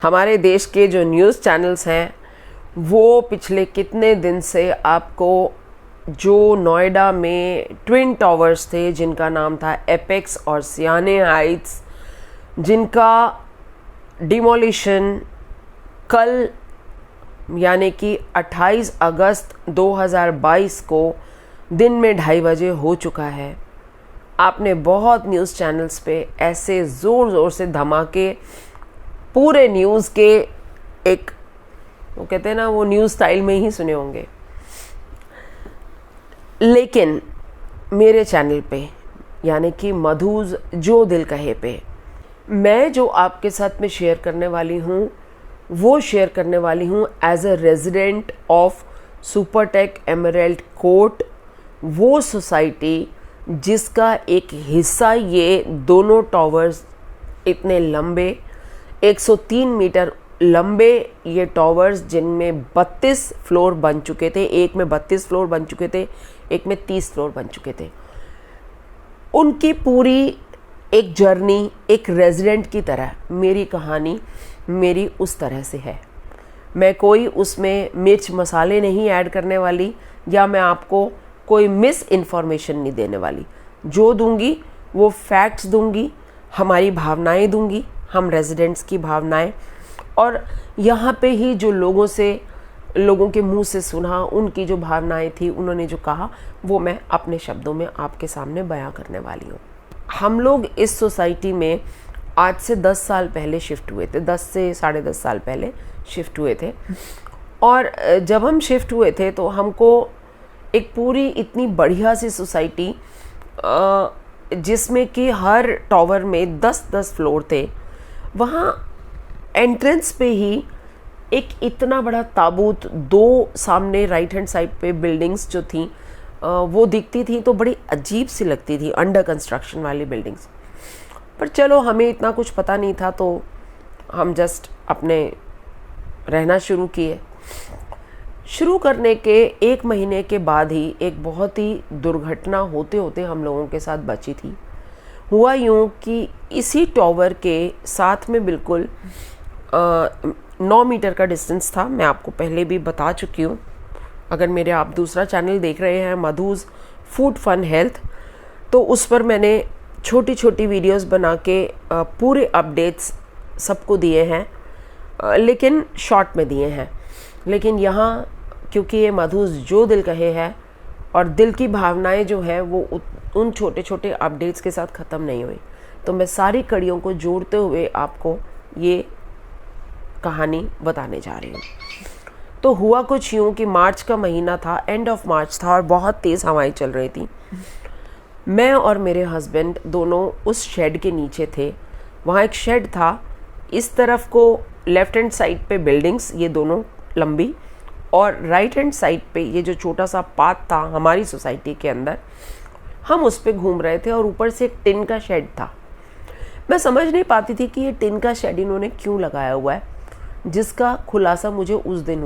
हमारे देश के जो न्यूज़ चैनल्स हैं वो पिछले कितने दिन से आपको जो नोएडा में ट्विन टावर्स थे जिनका नाम था एपेक्स और सियाने हाइट्स, जिनका डिमोलिशन कल यानी कि 28 अगस्त 2022 को दिन में 2:30 बजे हो चुका है। आपने बहुत न्यूज़ चैनल्स पे ऐसे ज़ोर ज़ोर से धमाके पूरे न्यूज़ के एक वो कहते हैं ना वो न्यूज़ स्टाइल में ही सुने होंगे, लेकिन मेरे चैनल पे यानी कि मधुज जो दिल कहे पे मैं जो आपके साथ में शेयर करने वाली हूँ वो शेयर करने वाली हूँ as a resident of Supertech Emerald Court, वो सोसाइटी जिसका एक हिस्सा ये दोनों टावर्स इतने लंबे 103 मीटर लंबे ये टावर्स जिनमें 32 फ्लोर बन चुके थे, एक में 32 फ्लोर बन चुके थे, एक में 30 फ्लोर बन चुके थे। उनकी पूरी एक जर्नी एक रेजिडेंट की तरह मेरी कहानी मेरी उस तरह से है। मैं कोई उसमें मिर्च मसाले नहीं ऐड करने वाली या मैं आपको कोई मिस इन्फॉर्मेशन नहीं देने वाली। जो दूंगी वो फैक्ट्स दूंगी, हमारी भावनाएं दूंगी, हम रेजिडेंट्स की भावनाएं, और यहाँ पे ही जो लोगों के मुंह से सुना उनकी जो भावनाएं थी, उन्होंने जो कहा वो मैं अपने शब्दों में आपके सामने बयां करने वाली हूँ। हम लोग इस सोसाइटी में आज से 10 साल पहले शिफ्ट हुए थे, 10 से 10.5 साल पहले शिफ्ट हुए थे। और जब हम शिफ्ट हुए थे तो हमको एक पूरी इतनी बढ़िया सी सोसाइटी जिसमें कि हर टावर में 10-10 फ्लोर थे, वहाँ एंट्रेंस पे ही एक इतना बड़ा ताबूत, दो सामने राइट हैंड साइड पे बिल्डिंग्स जो थी वो दिखती थी तो बड़ी अजीब सी लगती थी, अंडर कंस्ट्रक्शन वाली बिल्डिंग्स। पर चलो हमें इतना कुछ पता नहीं था तो हम जस्ट अपने रहना शुरू किए। शुरू करने के 1 महीने के बाद ही एक बहुत ही दुर्घटना होते होते हम लोगों के साथ बची थी। हुआ यूँ कि इसी टावर के साथ में बिल्कुल 9 मीटर का डिस्टेंस था। मैं आपको पहले भी बता चुकी हूँ, अगर मेरे आप दूसरा चैनल देख रहे हैं मधुज फूड फन हेल्थ, तो उस पर मैंने छोटी छोटी वीडियोस बना के पूरे अपडेट्स सबको दिए हैं, लेकिन शॉर्ट में दिए हैं। लेकिन यहाँ क्योंकि ये मधुज जो दिल कहे है और दिल की भावनाएं जो है वो उन छोटे छोटे अपडेट्स के साथ ख़त्म नहीं हुई, तो मैं सारी कड़ियों को जोड़ते हुए आपको ये कहानी बताने जा रही हूँ। तो हुआ कुछ यूँ कि मार्च का महीना था, एंड ऑफ मार्च था और बहुत तेज़ हवाएं चल रही थी। मैं और मेरे हस्बैंड दोनों उस शेड के नीचे थे। वहाँ एक शेड था, इस तरफ को लेफ़्ट हैंड साइड पे बिल्डिंग्स ये दोनों लंबी, और राइट हैंड साइड पे ये जो छोटा सा पाथ था हमारी सोसाइटी के अंदर, हम उस पे घूम रहे थे और ऊपर से एक टिन का शेड था। मैं समझ नहीं पाती थी कि ये टिन का शेड इन्होंने क्यों लगाया हुआ है, जिसका खुलासा मुझे उस दिन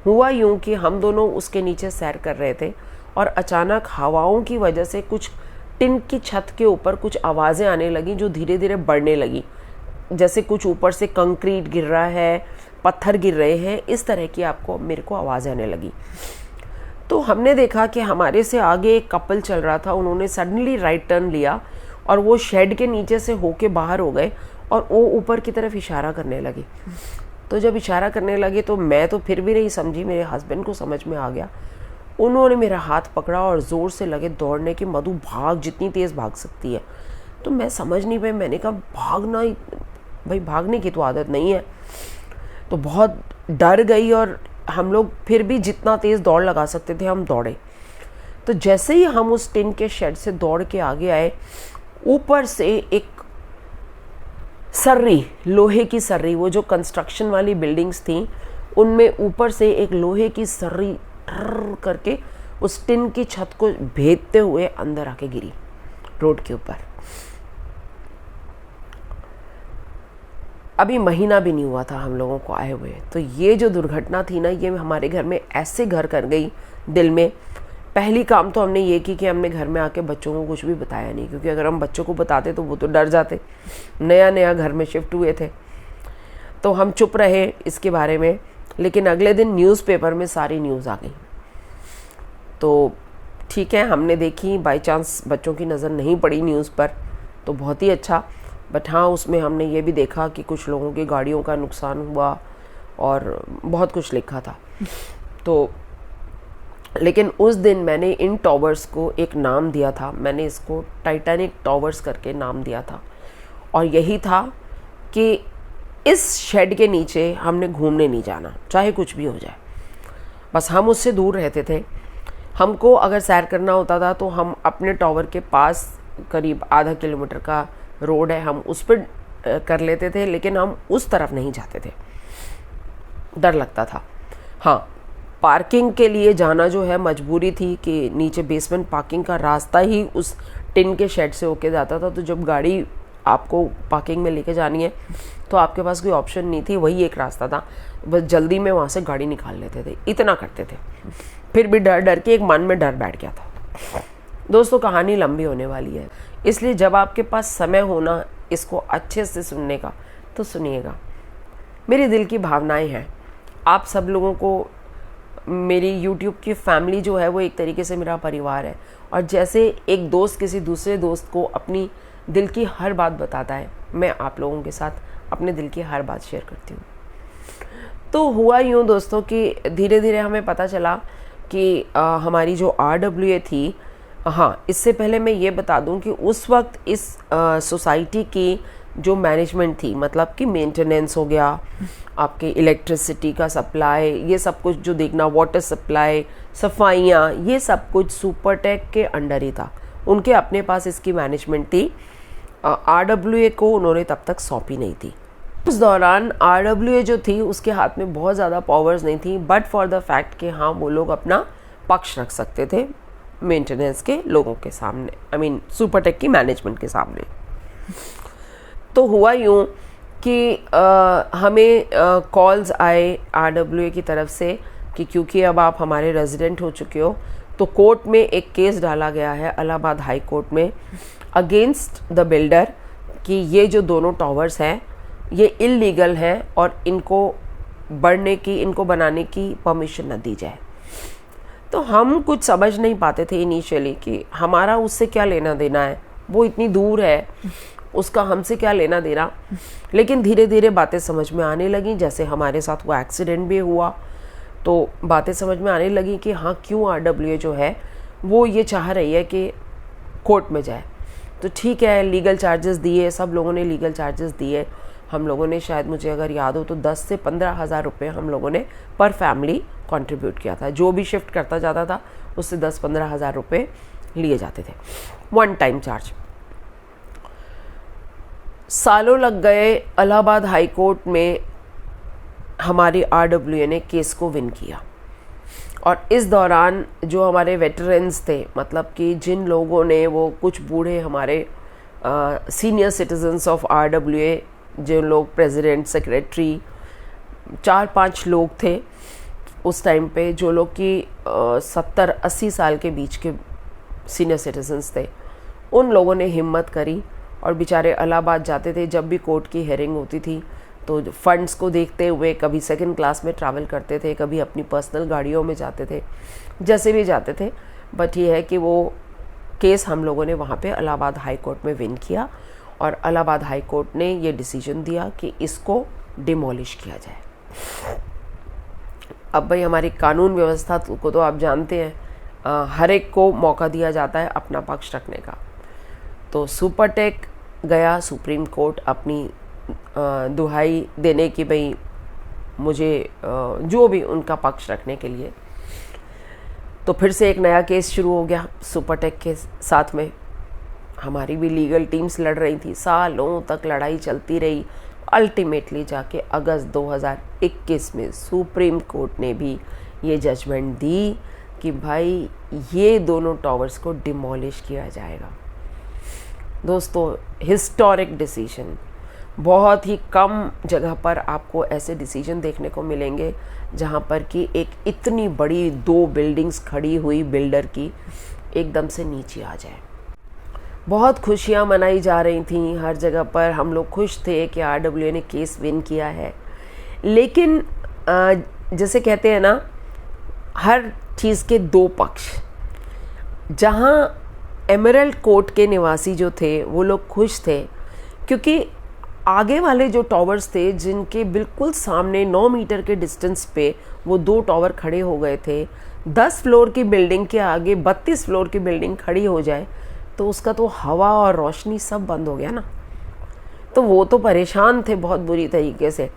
हुआ यूँ कि हम दोनों उसके नीचे सैर कर रहे थे और अचानक हवाओं की वजह से कुछ टिन की छत के ऊपर कुछ आवाज़ें आने लगी जो धीरे धीरे बढ़ने लगी, जैसे कुछ ऊपर से कंक्रीट गिर रहा है, पत्थर गिर रहे हैं, इस तरह की मेरे को आवाज़ आने लगी। तो हमने देखा कि हमारे से आगे एक कपल चल रहा था, उन्होंने सडनली राइट टर्न लिया और वो शेड के नीचे से होके बाहर हो गए और वो ऊपर की तरफ इशारा करने लगे। तो जब इशारा करने लगे तो मैं तो फिर भी नहीं समझी, मेरे हस्बैंड को समझ में आ गया। उन्होंने मेरा हाथ पकड़ा और ज़ोर से लगे दौड़ने की, मधु भाग, जितनी तेज़ भाग सकती है। तो मैं समझ नहीं पाई, मैंने कहा भागना, भाई भागने की तो आदत नहीं है। तो बहुत डर गई और हम लोग फिर भी जितना तेज़ दौड़ लगा सकते थे हम दौड़े। तो जैसे ही हम उस टिन के शेड से दौड़ के आगे आए, ऊपर से एक सर्री, लोहे की सर्री, वो जो कंस्ट्रक्शन वाली बिल्डिंग्स थी उनमें ऊपर से एक लोहे की सर्री करके उस टिन की छत को भेदते हुए अंदर आके गिरी रोड के ऊपर। अभी महीना भी नहीं हुआ था हम लोगों को आए हुए। तो ये जो दुर्घटना थी ना, ये हमारे घर में ऐसे घर कर गई दिल में। पहली काम तो हमने ये की कि हमने घर में आके बच्चों को कुछ भी बताया नहीं, क्योंकि अगर हम बच्चों को बताते तो वो तो डर जाते। नया नया घर में शिफ्ट हुए थे। तो हम चुप रहे इसके बारे में, लेकिन अगले दिन न्यूज़पेपर में सारी न्यूज़ आ गई। तो ठीक है, हमने देखी, बाय चांस बच्चों की नज़र नहीं पड़ी न्यूज़ पर तो बहुत ही अच्छा, बट हाँ उसमें हमने ये भी देखा कि कुछ लोगों की गाड़ियों का नुकसान हुआ और बहुत कुछ लिखा था। तो लेकिन उस दिन मैंने इन टॉवर्स को एक नाम दिया था, मैंने इसको टाइटैनिक टॉवर्स करके नाम दिया था, और यही था कि इस शेड के नीचे हमने घूमने नहीं जाना, चाहे कुछ भी हो जाए, बस हम उससे दूर रहते थे। हमको अगर सैर करना होता था तो हम अपने टॉवर के पास करीब आधा किलोमीटर का रोड है, हम उस पर कर लेते थे, लेकिन हम उस तरफ नहीं जाते थे, डर लगता था। हाँ, पार्किंग के लिए जाना जो है मजबूरी थी कि नीचे बेसमेंट पार्किंग का रास्ता ही उस टिन के शेड से होके जाता था, तो जब गाड़ी आपको पार्किंग में लेके जानी है तो आपके पास कोई ऑप्शन नहीं थी, वही एक रास्ता था, बस जल्दी में वहाँ से गाड़ी निकाल लेते थे, इतना करते थे। फिर भी डर डर के एक मन में डर बैठ गया था। दोस्तों कहानी लंबी होने वाली है, इसलिए जब आपके पास समय होना इसको अच्छे से सुनने का तो सुनिएगा। मेरे दिल की भावनाएं हैं, आप सब लोगों को, मेरी YouTube की फैमिली जो है वो एक तरीके से मेरा परिवार है, और जैसे एक दोस्त किसी दूसरे दोस्त को अपनी दिल की हर बात बताता है, मैं आप लोगों के साथ अपने दिल की हर बात शेयर करती हूँ। तो हुआ यूँ दोस्तों कि धीरे धीरे हमें पता चला कि हमारी जो RWA थी, हाँ इससे पहले मैं ये बता दूं कि उस वक्त इस सोसाइटी की जो मैनेजमेंट थी, मतलब कि मेंटेनेंस हो गया, आपके इलेक्ट्रिसिटी का सप्लाई, ये सब कुछ जो देखना, वाटर सप्लाई, सफाइयाँ, ये सब कुछ सुपरटेक के अंडर ही था, उनके अपने पास इसकी मैनेजमेंट थी। RWA को उन्होंने तब तक सौंपी नहीं थी। उस दौरान RWA जो थी उसके हाथ में बहुत ज़्यादा पावर्स नहीं थी, बट फॉर द फैक्ट कि हाँ वो लोग अपना पक्ष रख सकते थे मेंटेनेंस के लोगों के सामने, आई मीन सुपरटेक की मैनेजमेंट के सामने। तो हुआ यूँ कि हमें कॉल्स आए RWA की तरफ से कि क्योंकि अब आप हमारे रेजिडेंट हो चुके हो, तो कोर्ट में एक केस डाला गया है इलाहाबाद हाई कोर्ट में अगेंस्ट द बिल्डर कि ये जो दोनों टॉवर्स हैं ये इल्लीगल हैं और इनको बनाने की परमिशन न दी जाए। तो हम कुछ समझ नहीं पाते थे इनिशियली कि हमारा उससे क्या लेना देना है, वो इतनी दूर है, उसका हमसे क्या लेना देना। लेकिन धीरे धीरे बातें समझ में आने लगी, जैसे हमारे साथ वो एक्सीडेंट भी हुआ तो बातें समझ में आने लगी कि हाँ क्यों RWA जो है वो ये चाह रही है कि कोर्ट में जाए। तो ठीक है, लीगल चार्जेस दिए, सब लोगों ने लीगल चार्जेस दिए। हम लोगों ने, शायद मुझे अगर याद हो तो 10 से 15 हज़ार रुपये हम लोगों ने पर फैमिली कंट्रीब्यूट किया था। जो भी शिफ्ट करता जाता था उससे 10-15 हज़ार रुपये लिए जाते थे, वन टाइम चार्ज। सालों लग गए, इलाहाबाद हाई कोर्ट में हमारी RWA ने केस को विन किया, और इस दौरान जो हमारे वेटरन्स थे, मतलब कि जिन लोगों ने, वो कुछ बूढ़े हमारे सीनियर सिटीजन्स ऑफ RWA, जिन लोग प्रेसिडेंट, सेक्रेटरी, 4-5 लोग थे उस टाइम पे, जो लोग कि 70-80 साल के बीच के सीनियर सिटीजन्स थे, उन लोगों ने हिम्मत करी और बेचारे इलाहाबाद जाते थे। जब भी कोर्ट की हेयरिंग होती थी तो फंड्स को देखते हुए कभी सेकंड क्लास में ट्रैवल करते थे, कभी अपनी पर्सनल गाड़ियों में जाते थे, जैसे भी जाते थे। बट ये है कि वो केस हम लोगों ने वहाँ पे इलाहाबाद हाई कोर्ट में विन किया, और इलाहाबाद हाई कोर्ट ने ये डिसीजन दिया कि इसको डिमोलिश किया जाए। अब भाई हमारी कानून व्यवस्था को तो आप जानते हैं, हर एक को मौका दिया जाता है अपना पक्ष रखने का। तो सुपरटेक गया सुप्रीम कोर्ट अपनी दुहाई देने की, भाई मुझे जो भी उनका पक्ष रखने के लिए। तो फिर से एक नया केस शुरू हो गया सुपरटेक के साथ में। हमारी भी लीगल टीम्स लड़ रही थी, सालों तक लड़ाई चलती रही। अल्टीमेटली जाके अगस्त 2021 में सुप्रीम कोर्ट ने भी ये जजमेंट दी कि भाई ये दोनों टॉवर्स को डिमोलिश किया जाएगा। दोस्तों, हिस्टोरिक डिसीजन, बहुत ही कम जगह पर आपको ऐसे डिसीजन देखने को मिलेंगे जहाँ पर कि एक इतनी बड़ी 2 बिल्डिंग्स खड़ी हुई बिल्डर की एकदम से नीचे आ जाए। बहुत खुशियाँ मनाई जा रही थी हर जगह पर, हम लोग खुश थे कि RWA ने केस विन किया है। लेकिन जैसे कहते हैं ना, हर चीज़ के दो पक्ष। जहाँ एमरल्ड कोर्ट के निवासी जो थे वो लोग खुश थे, क्योंकि आगे वाले जो टावर्स थे जिनके बिल्कुल सामने 9 मीटर के डिस्टेंस पे वो 2 टावर खड़े हो गए थे, 10 फ्लोर की बिल्डिंग के आगे 32 फ्लोर की बिल्डिंग खड़ी हो जाए तो उसका तो हवा और रोशनी सब बंद हो गया ना। तो वो तो परेशान थे बहुत बुरी तरीके से।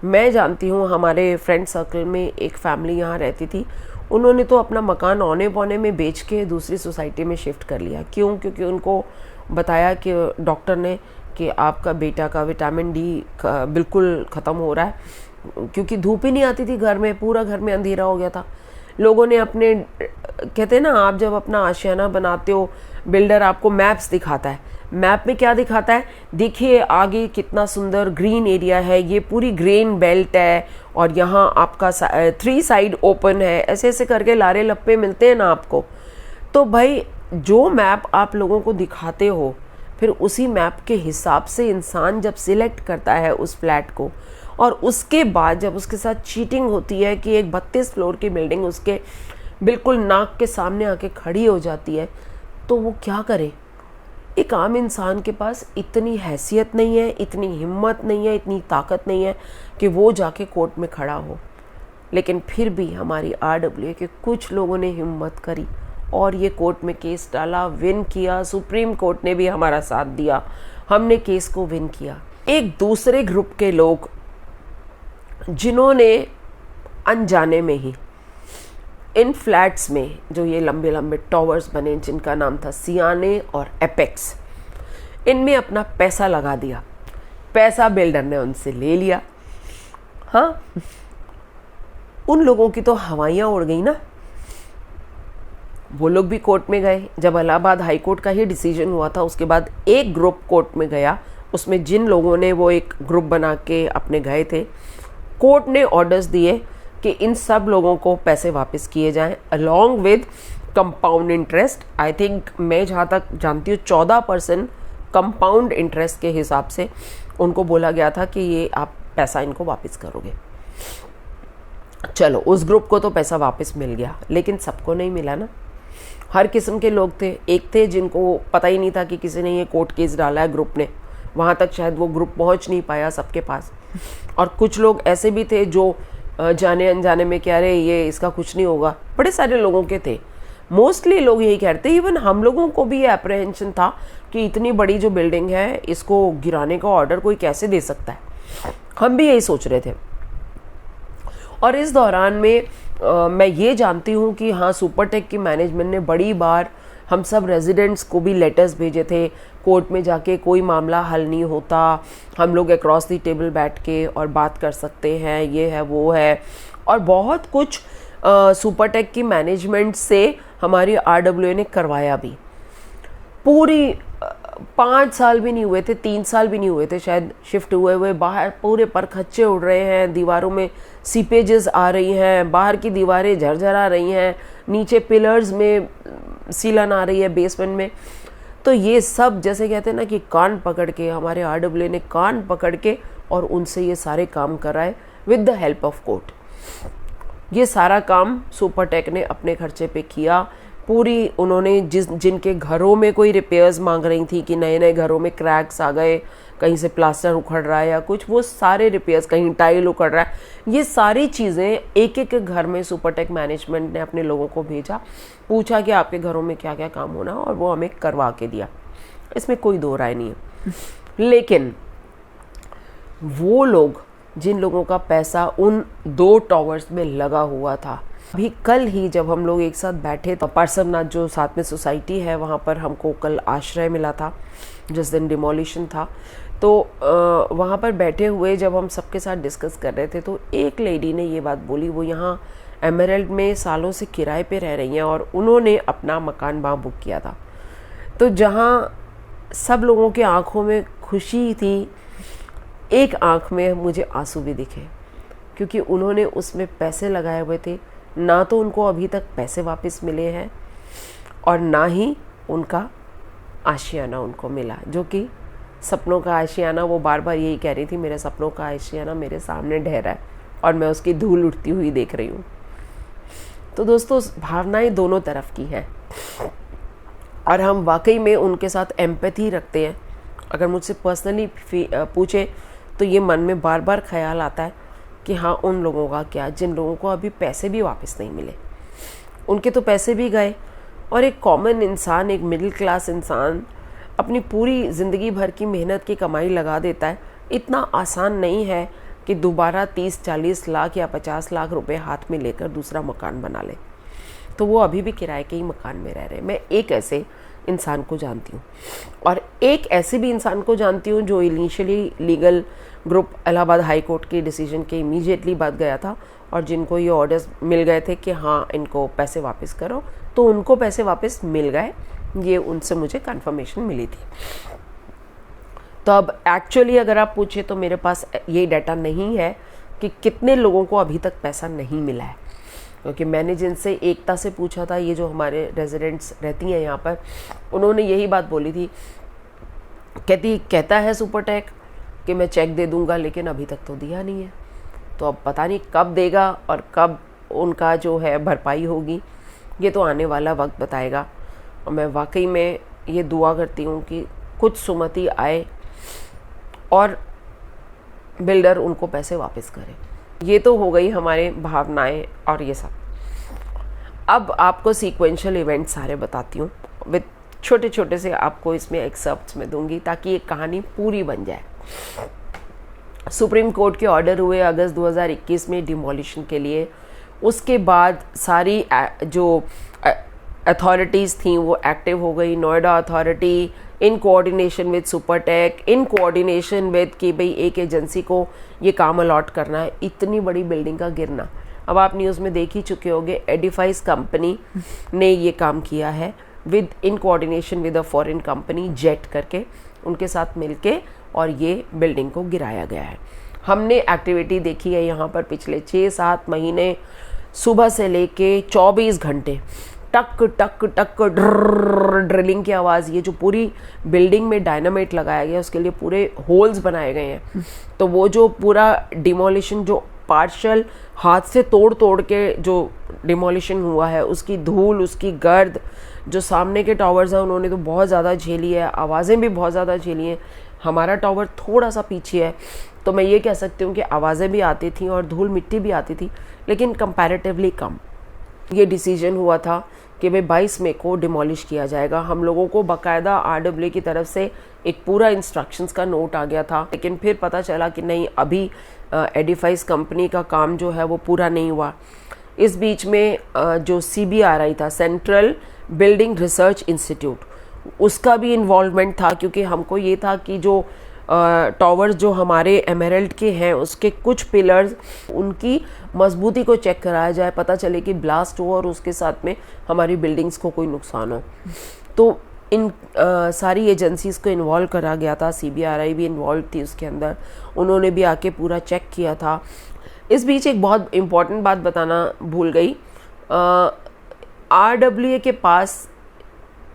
मैं जानती हूँ हमारे फ्रेंड सर्कल में एक फैमिली यहाँ रहती थी, उन्होंने तो अपना मकान औने पौने में बेच के दूसरी सोसाइटी में शिफ्ट कर लिया। क्यों? क्योंकि उनको बताया कि डॉक्टर ने कि आपका बेटा का विटामिन डी बिल्कुल ख़त्म हो रहा है, क्योंकि धूप ही नहीं आती थी घर में, पूरा घर में अंधेरा हो गया था। लोगों ने अपने, कहते हैं ना, आप जब अपना आशियाना बनाते हो, बिल्डर आपको मैप्स दिखाता है। मैप में क्या दिखाता है? देखिए आगे कितना सुंदर ग्रीन एरिया है, ये पूरी ग्रेन बेल्ट है और यहाँ आपका 3 साइड ओपन है, ऐसे ऐसे करके लारे लप्पे मिलते हैं ना आपको। तो भाई जो मैप आप लोगों को दिखाते हो, फिर उसी मैप के हिसाब से इंसान जब सिलेक्ट करता है उस फ्लैट को, और उसके बाद जब उसके साथ चीटिंग होती है कि एक 32 फ्लोर की बिल्डिंग उसके बिल्कुल नाक के सामने आके खड़ी हो जाती है, तो वो क्या करे? एक आम इंसान के पास इतनी हैसियत नहीं है, इतनी हिम्मत नहीं है, इतनी ताकत नहीं है कि वो जाके कोर्ट में खड़ा हो। लेकिन फिर भी हमारी RWA के कुछ लोगों ने हिम्मत करी और ये कोर्ट में केस डाला, विन किया। सुप्रीम कोर्ट ने भी हमारा साथ दिया, हमने केस को विन किया। एक दूसरे ग्रुप के लोग जिन्होंने अनजाने में ही इन फ्लैट्स में जो ये लंबे लंबे टावर्स बने, जिनका नाम था सियाने और एपेक्स, इनमें अपना पैसा लगा दिया। पैसा बिल्डर ने उनसे ले लिया। हाँ, उन लोगों की तो हवाइयाँ उड़ गई ना। वो लोग भी कोर्ट में गए। जब इलाहाबाद हाई कोर्ट का ही डिसीजन हुआ था, उसके बाद एक ग्रुप कोर्ट में गया। उसमें जिन लोगों ने वो एक ग्रुप बना के अपने गए थे, कोर्ट ने ऑर्डर्स दिए कि इन सब लोगों को पैसे वापस किए जाएं along with compound interest. I think मैं जहाँ तक जानती हूँ 14% कंपाउंड इंटरेस्ट के हिसाब से उनको बोला गया था कि ये आप पैसा इनको वापस करोगे। चलो, उस ग्रुप को तो पैसा वापस मिल गया, लेकिन सबको नहीं मिला ना। हर किस्म के लोग थे। एक थे जिनको पता ही नहीं था कि किसी ने ये कोर्ट केस डाला है ग्रुप ने, वहाँ तक शायद वो ग्रुप पहुँच नहीं पाया सबके पास। और कुछ लोग ऐसे भी थे जो जाने अनजाने में कह रहे ये इसका कुछ नहीं होगा। बड़े सारे लोगों के थे, मोस्टली लोग यही कहते। इवन हम लोगों को भी ये अप्रहेंशन था कि इतनी बड़ी जो बिल्डिंग है इसको गिराने का ऑर्डर कोई कैसे दे सकता है। हम भी यही सोच रहे थे। और इस दौरान में मैं ये जानती हूँ कि हाँ, सुपरटेक की मैनेजमेंट ने बड़ी बार हम सब रेजिडेंट्स को भी लेटर्स भेजे थे। कोर्ट में जाके कोई मामला हल नहीं होता, हम लोग अक्रॉस दी टेबल बैठ के और बात कर सकते हैं, ये है वो है, और बहुत कुछ सुपरटेक की मैनेजमेंट से हमारी RWA ने करवाया भी। पूरी 5 साल भी नहीं हुए थे, 3 साल भी नहीं हुए थे शायद शिफ्ट हुए बाहर पूरे पर खच्चे उड़ रहे हैं, दीवारों में सीपेजेस आ रही हैं, बाहर की दीवारें झरझरा रही हैं, नीचे पिलर्स में सीलन आ रही है बेसमेंट में। तो ये सब, जैसे कहते हैं ना कि कान पकड़ के, हमारे RWA ने कान पकड़ के और उनसे ये सारे काम कराए with the help of court. ये सारा काम सुपरटेक ने अपने खर्चे पे किया। पूरी उन्होंने जिनके घरों में कोई रिपेयर्स मांग रही थी कि नए नए घरों में क्रैक्स आ गए, कहीं से प्लास्टर उखड़ रहा है या कुछ, वो सारे रिपेयर्स, कहीं टाइल उखड़ रहा है, ये सारी चीज़ें एक एक घर में सुपरटेक मैनेजमेंट ने अपने लोगों को भेजा, पूछा कि आपके घरों में क्या क्या काम होना, और वो हमें करवा के दिया। इसमें कोई दो राय नहीं है। लेकिन वो लोग जिन लोगों का पैसा उन 2 टावर्स में लगा हुआ था, अभी कल ही जब हम लोग एक साथ बैठे तो पार्सवनाथ जो साथ में सोसाइटी है वहाँ पर हमको कल आश्रय मिला था जिस दिन डिमोलिशन था। तो वहाँ पर बैठे हुए जब हम सबके साथ डिस्कस कर रहे थे तो एक लेडी ने ये बात बोली, वो यहाँ एमरल्ड में सालों से किराए पे रह रही हैं और उन्होंने अपना मकान वहाँ बुक किया था। तो जहाँ सब लोगों के आँखों में खुशी थी, एक आँख में मुझे आंसू भी दिखे, क्योंकि उन्होंने उसमें पैसे लगाए हुए थे। ना तो उनको अभी तक पैसे वापस मिले हैं और ना ही उनका आशियाना उनको मिला, जो कि सपनों का आशियाना, वो बार बार यही कह रही थी, मेरे सपनों का आशियाना मेरे सामने ढह है और मैं उसकी धूल उड़ती हुई देख रही हूँ। तो दोस्तों, भावनाएं दोनों तरफ की हैं और हम वाकई में उनके साथ एम्पैथी रखते हैं। अगर मुझसे पर्सनली पूछे तो ये मन में बार बार ख्याल आता है कि हाँ, उन लोगों का क्या जिन लोगों को अभी पैसे भी वापस नहीं मिले। उनके तो पैसे भी गए और एक कॉमन इंसान, एक मिडिल क्लास इंसान अपनी पूरी ज़िंदगी भर की मेहनत की कमाई लगा देता है। इतना आसान नहीं है कि दोबारा 30-40 लाख या 50 लाख रुपए हाथ में लेकर दूसरा मकान बना ले। तो वो अभी भी किराए के ही मकान में रह रहे हैं। मैं एक ऐसे इंसान को जानती हूँ और एक ऐसे भी इंसान को जानती हूँ जो initially legal group Allahabad high court के डिसीजन के इमीडिएटली बाद गया था और जिनको ये ऑर्डर्स मिल गए थे कि हाँ, इनको पैसे वापस करो, तो उनको पैसे वापस मिल गए। ये उनसे मुझे कंफर्मेशन मिली थी। तो अब एक्चुअली अगर आप पूछे तो मेरे पास ये डाटा नहीं है कि कितने लोगों को अभी तक पैसा नहीं मिला है, क्योंकि मैंने जिनसे एकता से पूछा था, ये जो हमारे रेजिडेंट्स रहती हैं यहाँ पर, उन्होंने यही बात बोली थी। कहता है सुपरटेक कि मैं चेक दे दूंगा, लेकिन अभी तक तो दिया नहीं है। तो अब पता नहीं कब देगा और कब उनका जो है भरपाई होगी, ये तो आने वाला वक्त बताएगा। और मैं वाकई में ये दुआ करती हूँ कि कुछ सुमति आए और बिल्डर उनको पैसे वापस करे। ये तो हो गई हमारे भावनाएं और ये सब। अब आपको सीक्वेंशियल इवेंट सारे बताती हूँ, विद छोटे छोटे से आपको इसमें एक्सर्प्ट्स में दूंगी ताकि ये कहानी पूरी बन जाए। सुप्रीम कोर्ट के ऑर्डर हुए अगस्त 2021 में डिमोलिशन के लिए। उसके बाद सारी जो अथॉरिटीज़ थी वो एक्टिव हो गई। Noida authority in coordination with Supertech, in coordination with कि भाई एक एजेंसी को ये काम अलॉट करना है। इतनी बड़ी बिल्डिंग का गिरना, अब आप न्यूज़ में देख ही चुके होंगे, एडिफाइस कंपनी ने ये काम किया है with in coordination with a foreign company, jet करके उनके साथ मिलके, और ये बिल्डिंग को गिराया गया है। हमने एक्टिविटी देखी है यहाँ पर पिछले 6-7 महीने, सुबह से लेके 24 घंटे टक टक टक ड्रिलिंग की आवाज़। ये जो पूरी बिल्डिंग में डायनामाइट लगाया गया उसके लिए पूरे होल्स बनाए गए हैं। तो वो जो पूरा डिमोलिशन, जो पार्शल हाथ से तोड़ तोड़ के जो डिमोलिशन हुआ है, उसकी धूल, उसकी गर्द, जो सामने के टावर्स हैं उन्होंने तो बहुत ज़्यादा झेली है, आवाज़ें भी बहुत ज़्यादा झेली हैं। हमारा टावर थोड़ा सा पीछे है, तो मैं ये कह सकती हूँ कि आवाज़ें भी आती थी और धूल मिट्टी भी आती थी, लेकिन कंपैरेटिवली कम। ये डिसीजन हुआ था कि भाई 22 मई को डिमोलिश किया जाएगा। हम लोगों को बाकायदा RWA की तरफ से एक पूरा इंस्ट्रक्शंस का नोट आ गया था, लेकिन फिर पता चला कि नहीं, अभी एडिफाइस कंपनी का काम जो है वो पूरा नहीं हुआ। इस बीच में जो CBRI था, सेंट्रल बिल्डिंग रिसर्च इंस्टीट्यूट, उसका भी इन्वॉल्वमेंट था, क्योंकि हमको ये था कि जो टावर्स जो हमारे एमराल्ड के हैं उसके कुछ पिलर्स, उनकी मजबूती को चेक कराया जाए, पता चले कि ब्लास्ट हो और उसके साथ में हमारी बिल्डिंग्स को कोई नुकसान हो। तो इन सारी एजेंसीज़ को इन्वॉल्व करा गया था। CBRI भी इन्वॉल्व थी उसके अंदर, उन्होंने भी आके पूरा चेक किया था। इस बीच एक बहुत इम्पॉर्टेंट बात बताना भूल गई, RWA के पास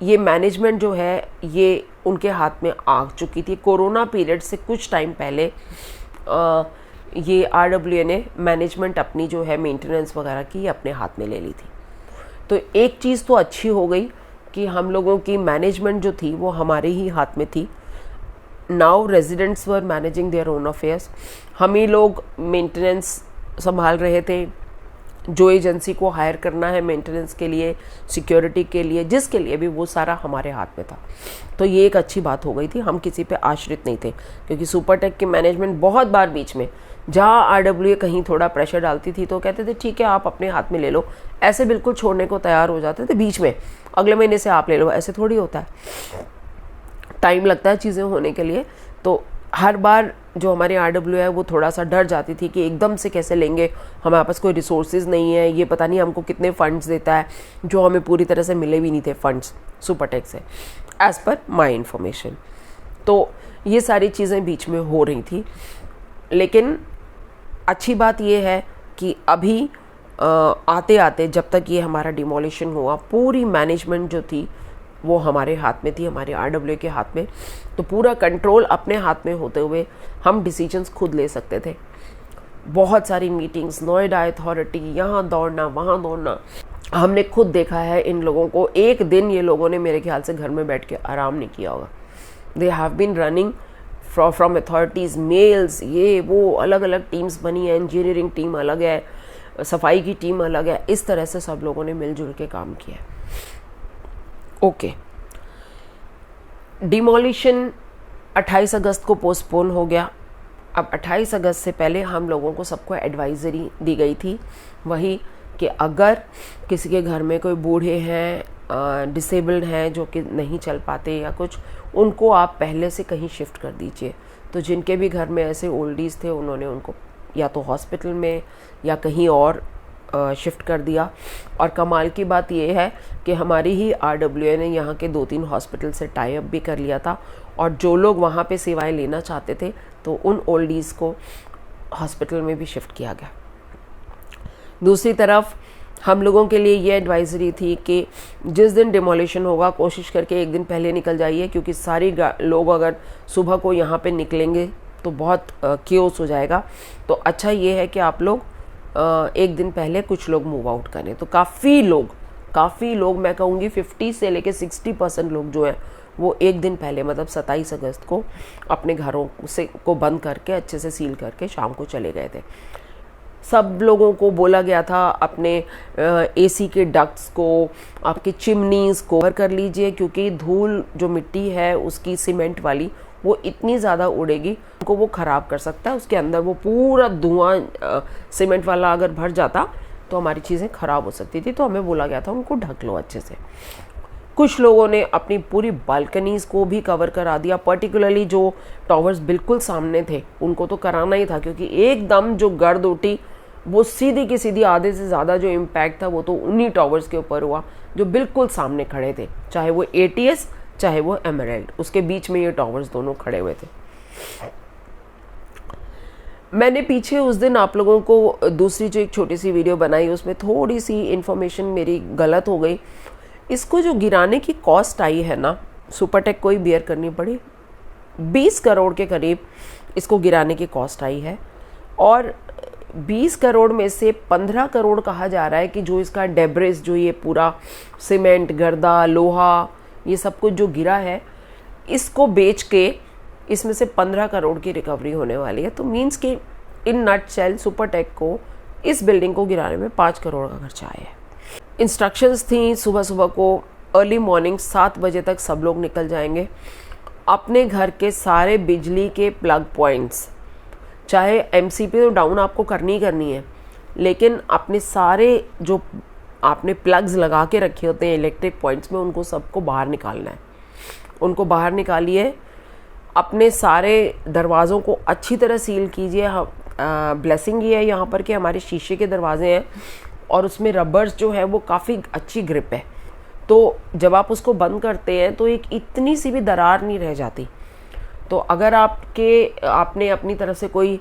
ये मैनेजमेंट जो है ये उनके हाथ में आ चुकी थी। कोरोना पीरियड से कुछ टाइम पहले ये RWA ने मैनेजमेंट अपनी जो है मेंटेनेंस वगैरह की अपने हाथ में ले ली थी। तो एक चीज़ तो अच्छी हो गई कि हम लोगों की मैनेजमेंट जो थी वो हमारे ही हाथ में थी। Now residents were managing their own affairs. हम ही लोग मेंटेनेंस संभाल रहे थे, जो एजेंसी को हायर करना है मेंटेनेंस के लिए, सिक्योरिटी के लिए, जिसके लिए भी, वो सारा हमारे हाथ में था। तो ये एक अच्छी बात हो गई थी, हम किसी पे आश्रित नहीं थे। क्योंकि सुपरटेक की मैनेजमेंट बहुत बार बीच में, जहाँ RWA कहीं थोड़ा प्रेशर डालती थी तो कहते थे ठीक है आप अपने हाथ में ले लो, ऐसे बिल्कुल छोड़ने को तैयार हो जाते थे बीच में, अगले महीने से आप ले लो। ऐसे थोड़ी होता है, टाइम लगता है चीज़ें होने के लिए। तो हर बार जो हमारी RWA है वो थोड़ा सा डर जाती थी कि एकदम से कैसे लेंगे, हमारे पास कोई रिसोर्सेज नहीं है, ये पता नहीं हमको कितने फंड्स देता है, जो हमें पूरी तरह से मिले भी नहीं थे फंड्स सुपरटेक से, एज़ पर माई इन्फॉर्मेशन। तो ये सारी चीज़ें बीच में हो रही थी। लेकिन अच्छी बात ये है कि अभी आते आते जब तक ये हमारा डिमोलिशन हुआ, पूरी मैनेजमेंट जो थी वो हमारे हाथ में थी, हमारे RWA के हाथ में। तो पूरा कंट्रोल अपने हाथ में होते हुए हम डिसीजंस खुद ले सकते थे। बहुत सारी मीटिंग्स, नोएडा अथॉरिटी, यहाँ दौड़ना वहाँ दौड़ना, हमने खुद देखा है इन लोगों को। एक दिन ये लोगों ने मेरे ख्याल से घर में बैठ के आराम नहीं किया होगा। They have been running from authorities, mails, ये वो, अलग अलग टीम्स बनी है, इंजीनियरिंग टीम अलग है, सफाई की टीम अलग है, इस तरह से सब लोगों ने मिलजुल के काम किया है। ओके, डिमोलिशन 28 अगस्त को पोस्टपोन हो गया। अब 28 अगस्त से पहले हम लोगों को सबको एडवाइजरी दी गई थी, वही कि अगर किसी के घर में कोई बूढ़े हैं, डिसेबल्ड हैं, जो कि नहीं चल पाते या कुछ, उनको आप पहले से कहीं शिफ्ट कर दीजिए। तो जिनके भी घर में ऐसे ओल्डीज़ थे, उन्होंने उनको या तो हॉस्पिटल में या कहीं और शिफ्ट कर दिया। और कमाल की बात यह है कि हमारी ही RWA ने यहाँ के 2-3 हॉस्पिटल से टाई अप भी कर लिया था, और जो लोग वहाँ पे सेवाएं लेना चाहते थे तो उन ओल्डीज़ को हॉस्पिटल में भी शिफ्ट किया गया। दूसरी तरफ हम लोगों के लिए ये एडवाइजरी थी कि जिस दिन डिमोलिशन होगा कोशिश करके एक दिन पहले निकल जाइए, क्योंकि सारी लोग अगर सुबह को यहाँ पे निकलेंगे तो बहुत केओस हो जाएगा। तो अच्छा ये है कि आप लोग एक दिन पहले कुछ लोग मूव आउट करें। तो काफ़ी लोग मैं कहूँगी 50 से लेके 60% लोग जो हैं वो एक दिन पहले, मतलब 27 अगस्त को अपने घरों से को बंद करके अच्छे से सील करके शाम को चले गए थे। सब लोगों को बोला गया था अपने AC के डक्ट्स को, आपके चिमनीज़ को कवर कर लीजिए, क्योंकि धूल जो मिट्टी है उसकी सीमेंट वाली वो इतनी ज़्यादा उड़ेगी, उनको वो ख़राब कर सकता है। उसके अंदर वो पूरा धुआं सीमेंट वाला अगर भर जाता तो हमारी चीज़ें ख़राब हो सकती थी। तो हमें बोला गया था उनको ढक लो अच्छे से। कुछ लोगों ने अपनी पूरी बालकनीज़ को भी कवर करा दिया, पर्टिकुलरली जो टावर्स बिल्कुल सामने थे उनको तो कराना ही था, क्योंकि एकदम जो गर्द उठी वो सीधी की सीधी आधे से ज़्यादा जो इम्पैक्ट था वो तो उन्हीं टावर्स के ऊपर हुआ जो बिल्कुल सामने खड़े थे, चाहे वो ATS चाहे वो एमराल्ड, उसके बीच में ये टावर्स दोनों खड़े हुए थे। मैंने पीछे उस दिन आप लोगों को दूसरी जो एक छोटी सी वीडियो बनाई उसमें थोड़ी सी इन्फॉर्मेशन मेरी गलत हो गई। इसको जो गिराने की कॉस्ट आई है ना, सुपरटेक को ही बियर करनी पड़ी। 20 करोड़ के करीब इसको गिराने की कॉस्ट आई है, और 20 करोड़ में से 15 करोड़ कहा जा रहा है कि जो इसका डेब्रिस, जो ये पूरा सीमेंट, गर्दा, लोहा, ये सब कुछ जो गिरा है, इसको बेच के इसमें से 15 करोड़ की रिकवरी होने वाली है। तो मीन्स कि इन नटशेल सुपरटेक को इस बिल्डिंग को गिराने में 5 करोड़ का खर्चा आया है। इंस्ट्रक्शंस थी सुबह सुबह को अर्ली मॉर्निंग 7 बजे तक सब लोग निकल जाएंगे। अपने घर के सारे बिजली के प्लग पॉइंट्स, चाहे MCP तो डाउन आपको करनी है, लेकिन अपने सारे जो आपने प्लग्स लगा के रखे होते हैं इलेक्ट्रिक पॉइंट्स में, उनको सबको बाहर निकालना है। उनको बाहर निकालिए, अपने सारे दरवाज़ों को अच्छी तरह सील कीजिए। ब्लेसिंग ये है यहाँ पर कि हमारे शीशे के दरवाजे हैं और उसमें रबर्स जो है वो काफ़ी अच्छी ग्रिप है, तो जब आप उसको बंद करते हैं तो एक इतनी सी भी दरार नहीं रह जाती। तो अगर आपने अपनी तरफ से कोई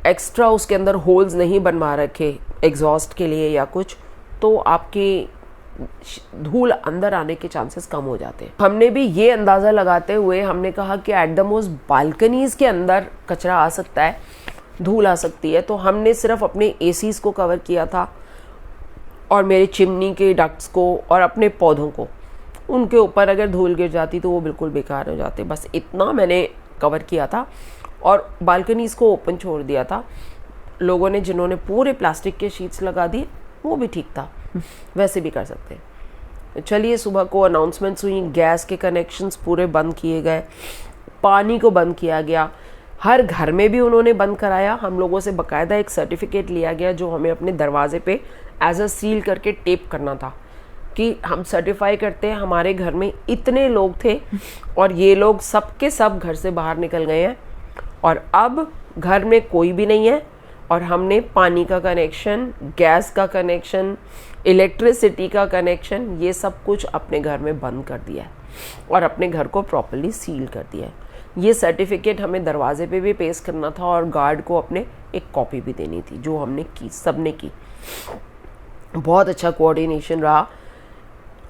एक्स्ट्रा उसके अंदर होल्स नहीं बनवा रखे एग्जॉस्ट के लिए या कुछ, तो आपकी धूल अंदर आने के चांसेस कम हो जाते हैं। हमने भी ये अंदाज़ा लगाते हुए हमने कहा कि एट द मोस्ट बालकनीज़ के अंदर कचरा आ सकता है, धूल आ सकती है, तो हमने सिर्फ अपने ACs को कवर किया था और मेरे चिमनी के डक्ट्स को और अपने पौधों को। उनके ऊपर अगर धूल गिर जाती तो वो बिल्कुल बेकार हो जाते, बस इतना मैंने कवर किया था और बालकनीज़ को ओपन छोड़ दिया था। लोगों ने जिन्होंने पूरे प्लास्टिक के शीट्स लगा दिए वो भी ठीक था, वैसे भी कर सकते हैं। चलिए, सुबह को अनाउंसमेंट्स हुई, गैस के कनेक्शंस पूरे बंद किए गए, पानी को बंद किया गया, हर घर में भी उन्होंने बंद कराया। हम लोगों से बाकायदा एक सर्टिफिकेट लिया गया जो हमें अपने दरवाजे पे एज अ सील करके टेप करना था कि हम सर्टिफाई करते हैं हमारे घर में इतने लोग थे और ये लोग सब के सब घर से बाहर निकल गए हैं और अब घर में कोई भी नहीं है। और हमने पानी का कनेक्शन, गैस का कनेक्शन, इलेक्ट्रिसिटी का कनेक्शन, ये सब कुछ अपने घर में बंद कर दिया है और अपने घर को प्रॉपर्ली सील कर दिया है। ये सर्टिफिकेट हमें दरवाजे पे भी पेश करना था और गार्ड को अपने एक कॉपी भी देनी थी, जो हमने की, सबने की। बहुत अच्छा कोऑर्डिनेशन रहा।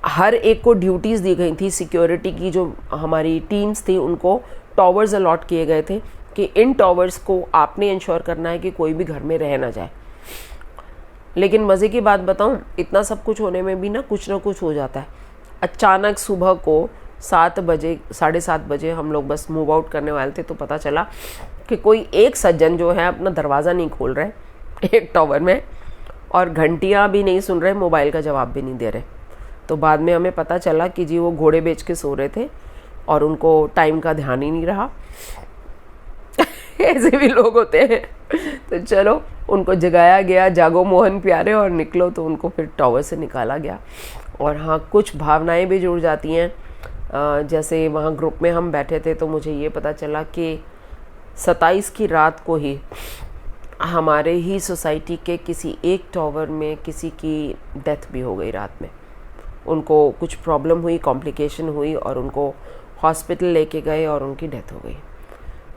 हर एक को ड्यूटीज़ दी गई थी। सिक्योरिटी की जो हमारी टीम्स थी उनको टॉवर्स अलॉट किए गए थे कि इन टॉवर्स को आपने इंश्योर करना है कि कोई भी घर में रह ना जाए। लेकिन मज़े की बात बताऊं, इतना सब कुछ होने में भी ना कुछ हो जाता है। अचानक सुबह को 7 बजे 7:30 बजे हम लोग बस मूव आउट करने वाले थे तो पता चला कि कोई एक सज्जन जो है अपना दरवाज़ा नहीं खोल रहे एक टॉवर में, और घंटियाँ भी नहीं सुन रहे, मोबाइल का जवाब भी नहीं दे रहे। तो बाद में हमें पता चला कि जी वो घोड़े बेच के सो रहे थे और उनको टाइम का ध्यान ही नहीं रहा। ऐसे भी लोग होते हैं। तो चलो उनको जगाया गया, जागो मोहन प्यारे और निकलो, तो उनको फिर टॉवर से निकाला गया। और हाँ, कुछ भावनाएं भी जुड़ जाती हैं। जैसे वहाँ ग्रुप में हम बैठे थे तो मुझे ये पता चला कि 27 की रात को ही हमारे ही सोसाइटी के किसी एक टॉवर में किसी की डेथ भी हो गई रात में। उनको कुछ प्रॉब्लम हुई, कॉम्प्लिकेशन हुई और उनको हॉस्पिटल लेके गए और उनकी डेथ हो गई।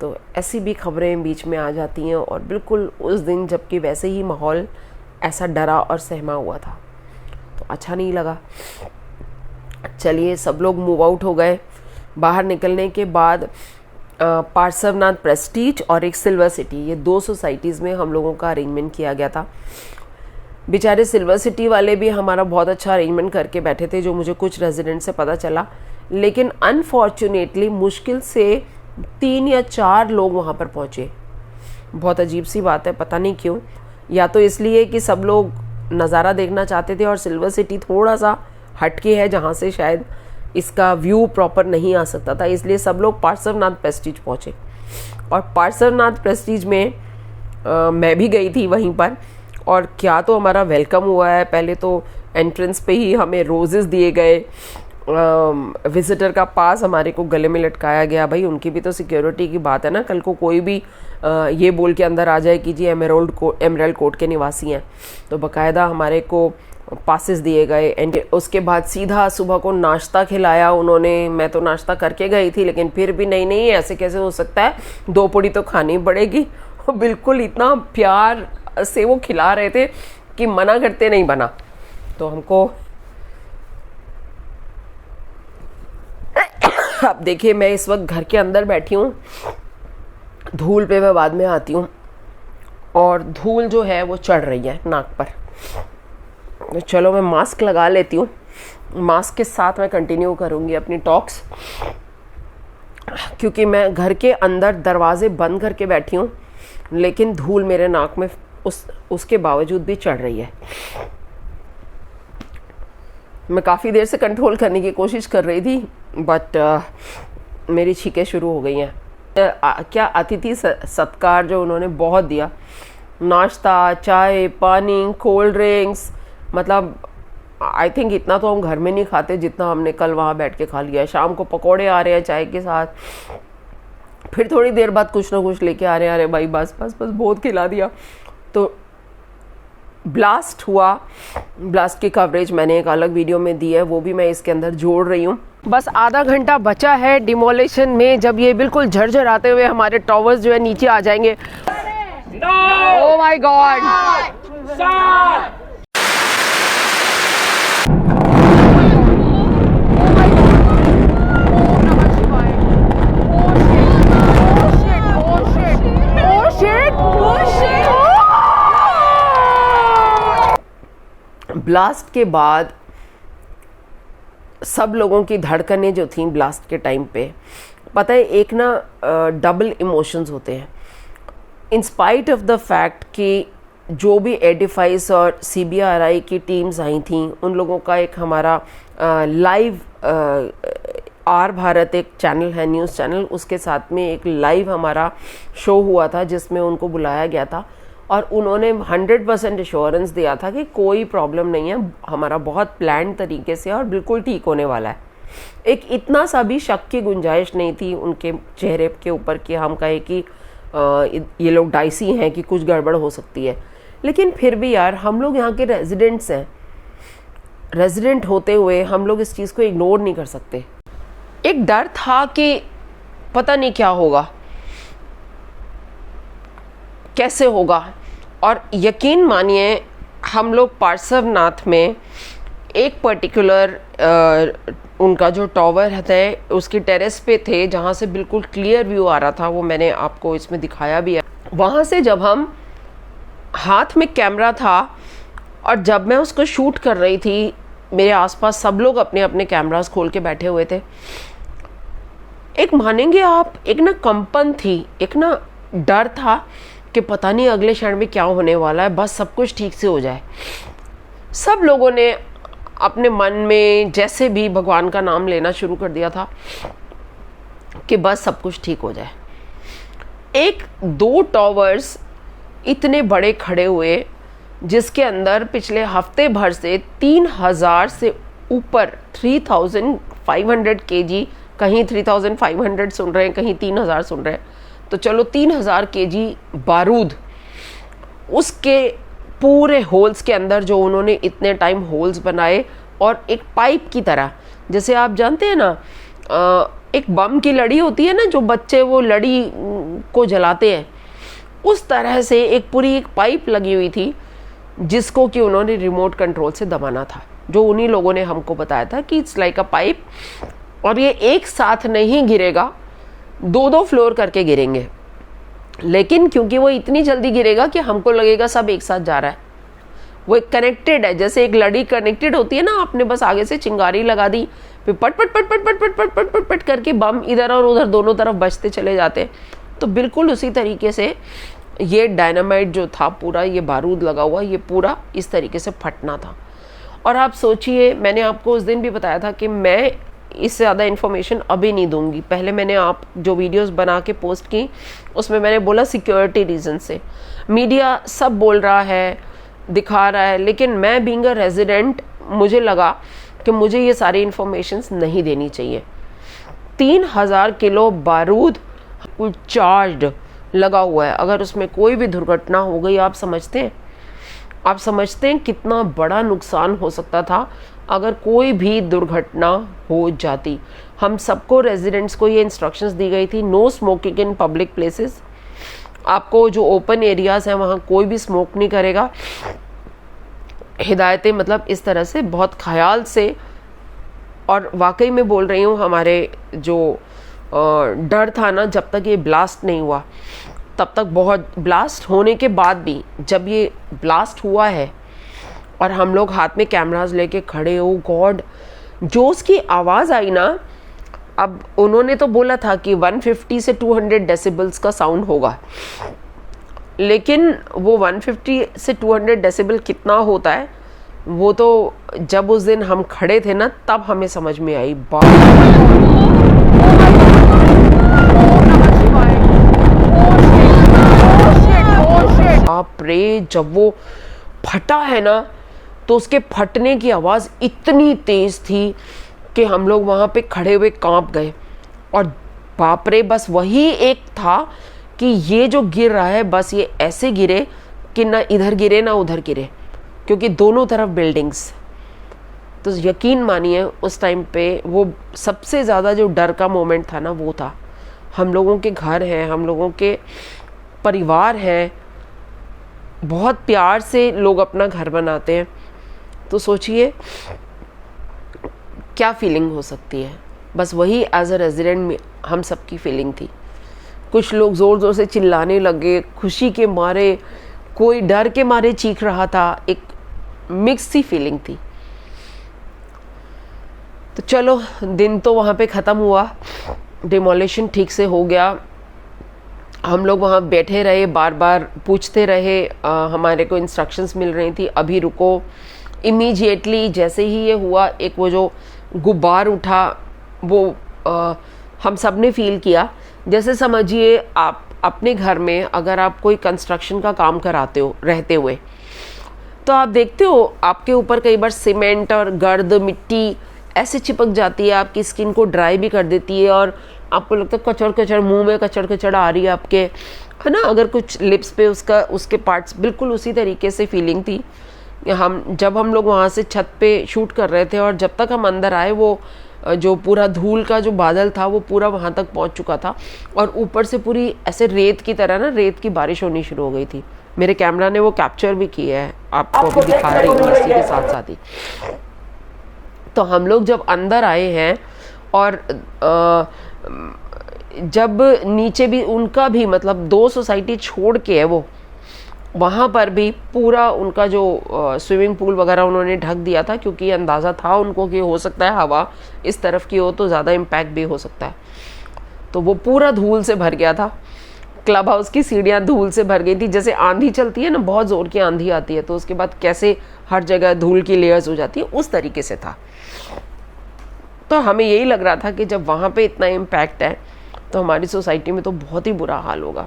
तो ऐसी भी खबरें बीच में आ जाती हैं। और बिल्कुल उस दिन जबकि वैसे ही माहौल ऐसा डरा और सहमा हुआ था तो अच्छा नहीं लगा। चलिए, सब लोग मूव आउट हो गए। बाहर निकलने के बाद पार्श्वनाथ प्रेस्टीज और एक सिल्वर सिटी, ये 2 सोसाइटीज़ में हम लोगों का अरेंजमेंट किया गया था। बेचारे सिल्वर सिटी वाले भी हमारा बहुत अच्छा अरेंजमेंट करके बैठे थे, जो मुझे कुछ रेजिडेंट से पता चला। लेकिन अनफॉर्चुनेटली मुश्किल से 3 या 4 लोग वहाँ पर पहुँचे। बहुत अजीब सी बात है, पता नहीं क्यों। या तो इसलिए कि सब लोग नज़ारा देखना चाहते थे और सिल्वर सिटी थोड़ा सा हटके है जहाँ से शायद इसका व्यू प्रॉपर नहीं आ सकता था, इसलिए सब लोग पार्श्वनाथ प्रेस्टीज पहुँचे। और पार्श्वनाथ प्रेस्टीज में मैं भी गई थी वहीं पर। और क्या तो हमारा वेलकम हुआ है। पहले तो एंट्रेंस पे ही हमें रोजेस दिए गए, विजिटर का पास हमारे को गले में लटकाया गया। भाई उनकी भी तो सिक्योरिटी की बात है ना, कल को कोई भी ये बोल के अंदर आ जाए कि जी एमराल्ड कोर्ट के निवासी हैं। तो बाकायदा हमारे को पासेस दिए गए। एंड उसके बाद सीधा सुबह को नाश्ता खिलाया उन्होंने। मैं तो नाश्ता करके गई थी लेकिन फिर भी नहीं ऐसे कैसे हो सकता है, 2 पूड़ी तो खानी पड़ेगी। बिल्कुल इतना प्यार से वो खिला रहे थे कि मना करते नहीं बना। तो हमको अब देखिए, मैं इस वक्त घर के अंदर बैठी हूँ, धूल पे मैं बाद में आती हूँ और धूल जो है वो चढ़ रही है नाक पर। तो चलो मैं मास्क लगा लेती हूँ, मास्क के साथ मैं कंटिन्यू करूँगी अपनी टॉक्स, क्योंकि मैं घर के अंदर दरवाजे बंद करके बैठी हूँ लेकिन धूल मेरे नाक में उसके बावजूद भी चढ़ रही है। मैं काफ़ी देर से कंट्रोल करने की कोशिश कर रही थी बट मेरी छींकें शुरू हो गई हैं। क्या अतिथि सत्कार जो उन्होंने बहुत दिया, नाश्ता, चाय, पानी, कोल्ड ड्रिंक्स, मतलब आई थिंक इतना तो हम घर में नहीं खाते जितना हमने कल वहाँ बैठ के खा लिया। शाम को पकोड़े आ रहे हैं चाय के साथ, फिर थोड़ी देर बाद कुछ ना कुछ लेके आ रहे हैं। अरे भाई बस बहुत खिला दिया। तो ब्लास्ट हुआ, ब्लास्ट की कवरेज मैंने एक अलग वीडियो में दी है, वो भी मैं इसके अंदर जोड़ रही हूँ। बस आधा घंटा बचा है डिमोलिशन में, जब ये बिल्कुल झरझर आते हुए हमारे टॉवर्स जो है नीचे आ जाएंगे। ओह माय गॉड, ब्लास्ट के बाद सब लोगों की धड़कनें जो थीं ब्लास्ट के टाइम पे, पता है एक ना डबल इमोशंस होते हैं। In spite of the fact कि जो भी एडिफाइस और CBRI की टीम्स आई थीं, उन लोगों का एक हमारा लाइव आर भारत एक चैनल है, न्यूज़ चैनल, उसके साथ में एक लाइव हमारा शो हुआ था जिसमें उनको बुलाया गया था और उन्होंने 100% एश्योरेंस दिया था कि कोई प्रॉब्लम नहीं है, हमारा बहुत प्लान तरीके से और बिल्कुल ठीक होने वाला है। एक इतना सा भी शक की गुंजाइश नहीं थी उनके चेहरे के ऊपर कि हम कहें कि ये लोग डाइसी हैं कि कुछ गड़बड़ हो सकती है। लेकिन फिर भी यार, हम लोग यहाँ के रेजिडेंट्स हैं, रेजिडेंट होते हुए हम लोग इस चीज़ को इग्नोर नहीं कर सकते। एक डर था कि पता नहीं क्या होगा, कैसे होगा। और यकीन मानिए हम लोग पार्श्वनाथ में एक पर्टिकुलर उनका जो टावर है उसकी टेरेस पे थे, जहाँ से बिल्कुल क्लियर व्यू आ रहा था, वो मैंने आपको इसमें दिखाया भी है। वहाँ से जब हम, हाथ में कैमरा था और जब मैं उसको शूट कर रही थी, मेरे आसपास सब लोग अपने अपने कैमरास खोल के बैठे हुए थे। एक मानेंगे आप, एक ना कंपन थी, एक ना डर था कि पता नहीं अगले क्षण में क्या होने वाला है, बस सब कुछ ठीक से हो जाए। सब लोगों ने अपने मन में जैसे भी भगवान का नाम लेना शुरू कर दिया था कि बस सब कुछ ठीक हो जाए। एक दो टावर्स इतने बड़े खड़े हुए, जिसके अंदर पिछले हफ्ते भर से 3000 से ऊपर 3500 kg, कहीं 3500 सुन रहे हैं, कहीं 3000 सुन रहे हैं, तो चलो 3000 kg बारूद, उसके पूरे होल्स के अंदर जो उन्होंने इतने टाइम होल्स बनाए, और एक पाइप की तरह, जैसे आप जानते हैं ना एक बम की लड़ी होती है ना, जो बच्चे वो लड़ी को जलाते हैं, उस तरह से एक पूरी एक पाइप लगी हुई थी, जिसको कि उन्होंने रिमोट कंट्रोल से दबाना था, जो उन्हीं लोगों ने हमको बताया था कि इट्स लाइक अ पाइप, और ये एक साथ नहीं गिरेगा, दो दो फ्लोर करके गिरेंगे। लेकिन क्योंकि वो इतनी जल्दी गिरेगा कि हमको लगेगा सब एक साथ जा रहा है, वो एक कनेक्टेड है, जैसे एक लड़ी कनेक्टेड होती है ना, आपने बस आगे से चिंगारी लगा दी, फिर पट पट पट पट पट पट पट पट पट पट करके बम इधर और उधर दोनों तरफ बजते चले जाते। तो बिल्कुल उसी तरीके से ये डायनामाइट जो था पूरा, ये बारूद लगा हुआ, ये पूरा इस तरीके से फटना था। और आप सोचिए, मैंने आपको उस दिन भी बताया था कि मैं इससे ज़्यादा इन्फॉर्मेशन अभी नहीं दूंगी। पहले मैंने आप जो वीडियोस बना के पोस्ट की, उसमें मैंने बोला सिक्योरिटी रीज़न से, मीडिया सब बोल रहा है, दिखा रहा है, लेकिन मैं बीइंग अ रेजिडेंट, मुझे लगा कि मुझे ये सारी इन्फॉर्मेशंस नहीं देनी चाहिए। 3000 किलो बारूद चार्ज्ड लगा हुआ है, अगर उसमें कोई भी दुर्घटना हो गई, आप समझते हैं कितना बड़ा नुकसान हो सकता था अगर कोई भी दुर्घटना हो जाती। हम सबको, रेजिडेंट्स को ये इंस्ट्रक्शंस दी गई थी, no smoking in public places, आपको जो ओपन एरियाज हैं वहाँ कोई भी स्मोक नहीं करेगा। हिदायतें मतलब इस तरह से बहुत ख्याल से, और वाकई में बोल रही हूँ, हमारे जो डर था ना, जब तक ये ब्लास्ट नहीं हुआ तब तक बहुत, ब्लास्ट होने के बाद भी जब ये ब्लास्ट हुआ है और हम लोग हाथ में कैमरास लेके खड़े, ओ गॉड, जो उसकी आवाज़ आई ना, अब उन्होंने तो बोला था कि 150 से 200 डेसिबल्स का साउंड होगा, लेकिन वो 150 से 200 डेसिबल कितना होता है वो तो जब उस दिन हम खड़े थे ना, तब हमें समझ में आई। बाप रे, जब वो फटा है ना, तो उसके फटने की आवाज़ इतनी तेज़ थी कि हम लोग वहाँ पे खड़े हुए कांप गए। और बाप रे, बस वही एक था कि ये जो गिर रहा है, बस ये ऐसे गिरे कि ना इधर गिरे ना उधर गिरे, क्योंकि दोनों तरफ बिल्डिंग्स। तो यकीन मानिए उस टाइम पे वो सबसे ज़्यादा जो डर का मोमेंट था ना, वो था। हम लोगों के घर हैं, हम लोगों के परिवार हैं, बहुत प्यार से लोग अपना घर बनाते हैं, तो सोचिए क्या फीलिंग हो सकती है। बस वही एज अ रेजिडेंट में हम सबकी फीलिंग थी। कुछ लोग ज़ोर ज़ोर से चिल्लाने लगे, खुशी के मारे, कोई डर के मारे चीख रहा था, एक मिक्स सी फीलिंग थी। तो चलो, दिन तो वहाँ पे ख़त्म हुआ, डिमोलिशन ठीक से हो गया। हम लोग वहाँ बैठे रहे, बार बार पूछते रहे, हमारे को इंस्ट्रक्शंस मिल रही थी, अभी रुको। इमीडिएटली जैसे ही ये हुआ, एक वो जो गुब्बार उठा, वो हम सब ने फील किया। जैसे समझिए आप अपने घर में अगर आप कोई कंस्ट्रक्शन का काम कराते हो रहते हुए, तो आप देखते हो आपके ऊपर कई बार सीमेंट और गर्द, मिट्टी ऐसे चिपक जाती है, आपकी स्किन को ड्राई भी कर देती है, और आपको लगता है कचड़ कचड़, मुंह में कचड़ कचड़ आ रही है आपके, है ना। अगर कुछ लिप्स पे उसके पार्ट्स, बिल्कुल उसी तरीके से फीलिंग थी। जब हम लोग वहाँ से छत पे शूट कर रहे थे, और जब तक हम अंदर आए, वो जो पूरा धूल का जो बादल था वो पूरा वहाँ तक पहुँच चुका था, और ऊपर से पूरी ऐसे रेत की तरह ना, रेत की बारिश होनी शुरू हो गई थी। मेरे कैमरा ने वो कैप्चर भी किया है, आपको अभी दिखा रही हूँ इसी के साथ साथ ही। तो हम लोग जब अंदर आए हैं और जब नीचे भी उनका भी मतलब 2 सोसाइटी छोड़ के है वो, वहाँ पर भी पूरा उनका जो स्विमिंग पूल वगैरह उन्होंने ढक दिया था, क्योंकि अंदाज़ा था उनको कि हो सकता है हवा इस तरफ की हो तो ज़्यादा इम्पैक्ट भी हो सकता है। तो वो पूरा धूल से भर गया था। क्लब हाउस की सीढ़ियाँ धूल से भर गई थी। जैसे आंधी चलती है ना, बहुत ज़ोर की आंधी आती है तो उसके बाद कैसे हर जगह धूल की लेयर्स हो जाती है, उस तरीके से था। तो हमें यही लग रहा था कि जब वहाँ पे इतना इम्पैक्ट है तो हमारी सोसाइटी में तो बहुत ही बुरा हाल होगा।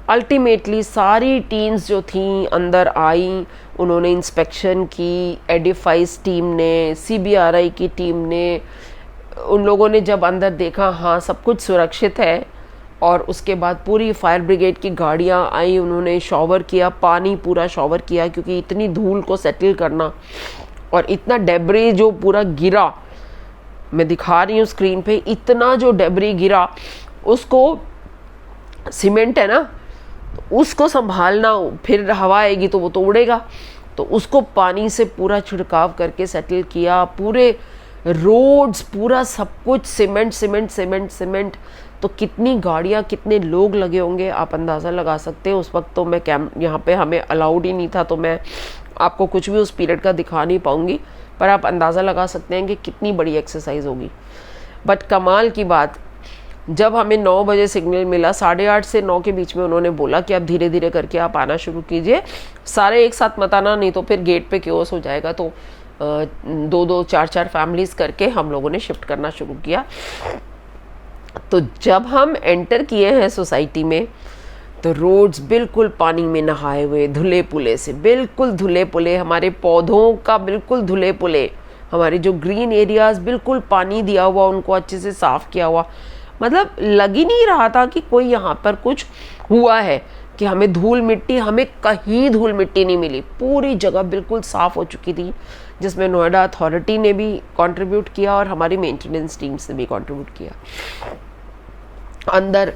अल्टीमेटली सारी टीम्स जो थी अंदर आई, उन्होंने इंस्पेक्शन की, एडिफाइस टीम ने, CBRI की टीम ने, उन लोगों ने जब अंदर देखा हाँ सब कुछ सुरक्षित है, और उसके बाद पूरी फायर ब्रिगेड की गाड़ियाँ आई, उन्होंने शॉवर किया, पानी पूरा शॉवर किया, क्योंकि इतनी धूल को सेटल करना और इतना डेब्री जो पूरा गिरा, मैं दिखा रही हूँ स्क्रीन पे, इतना जो डेब्री गिरा, उसको सीमेंट है ना, उसको संभालना, फिर हवा आएगी तो वो तो उड़ेगा, तो उसको पानी से पूरा छिड़काव करके सेटल किया। पूरे रोड्स, पूरा सब कुछ सीमेंट सीमेंट सीमेंट सीमेंट। तो कितनी गाड़ियाँ, कितने लोग लगे होंगे आप अंदाज़ा लगा सकते हैं। उस वक्त तो मैं यहाँ पे हमें अलाउड ही नहीं था, तो मैं आपको कुछ भी उस पीरियड का दिखा नहीं पाऊँगी, पर आप अंदाज़ा लगा सकते हैं कि कितनी बड़ी एक्सरसाइज होगी। बट कमाल की बात, जब हमें 9 बजे सिग्नल मिला, 8:30 से 9 के बीच में उन्होंने बोला कि अब धीरे धीरे करके आप आना शुरू कीजिए, सारे एक साथ मत आना, नहीं तो फिर गेट पे क्योस हो जाएगा। तो 2-2 4-4 फैमिलीज करके हम लोगों ने शिफ्ट करना शुरू किया। तो जब हम एंटर किए हैं सोसाइटी में, तो रोड्स बिल्कुल पानी में नहाए हुए, धुले पुले से, बिल्कुल धुले पुले, हमारे पौधों का बिल्कुल धुले पुले, हमारे जो ग्रीन एरियाज बिल्कुल पानी दिया हुआ, उनको अच्छे से साफ किया हुआ। मतलब लग ही नहीं रहा था कि कोई यहाँ पर कुछ हुआ है, कि हमें धूल मिट्टी, हमें कहीं धूल मिट्टी नहीं मिली। पूरी जगह बिल्कुल साफ़ हो चुकी थी, जिसमें नोएडा अथॉरिटी ने भी कंट्रीब्यूट किया और हमारी मेंटेनेंस टीम्स ने भी कंट्रीब्यूट किया। अंदर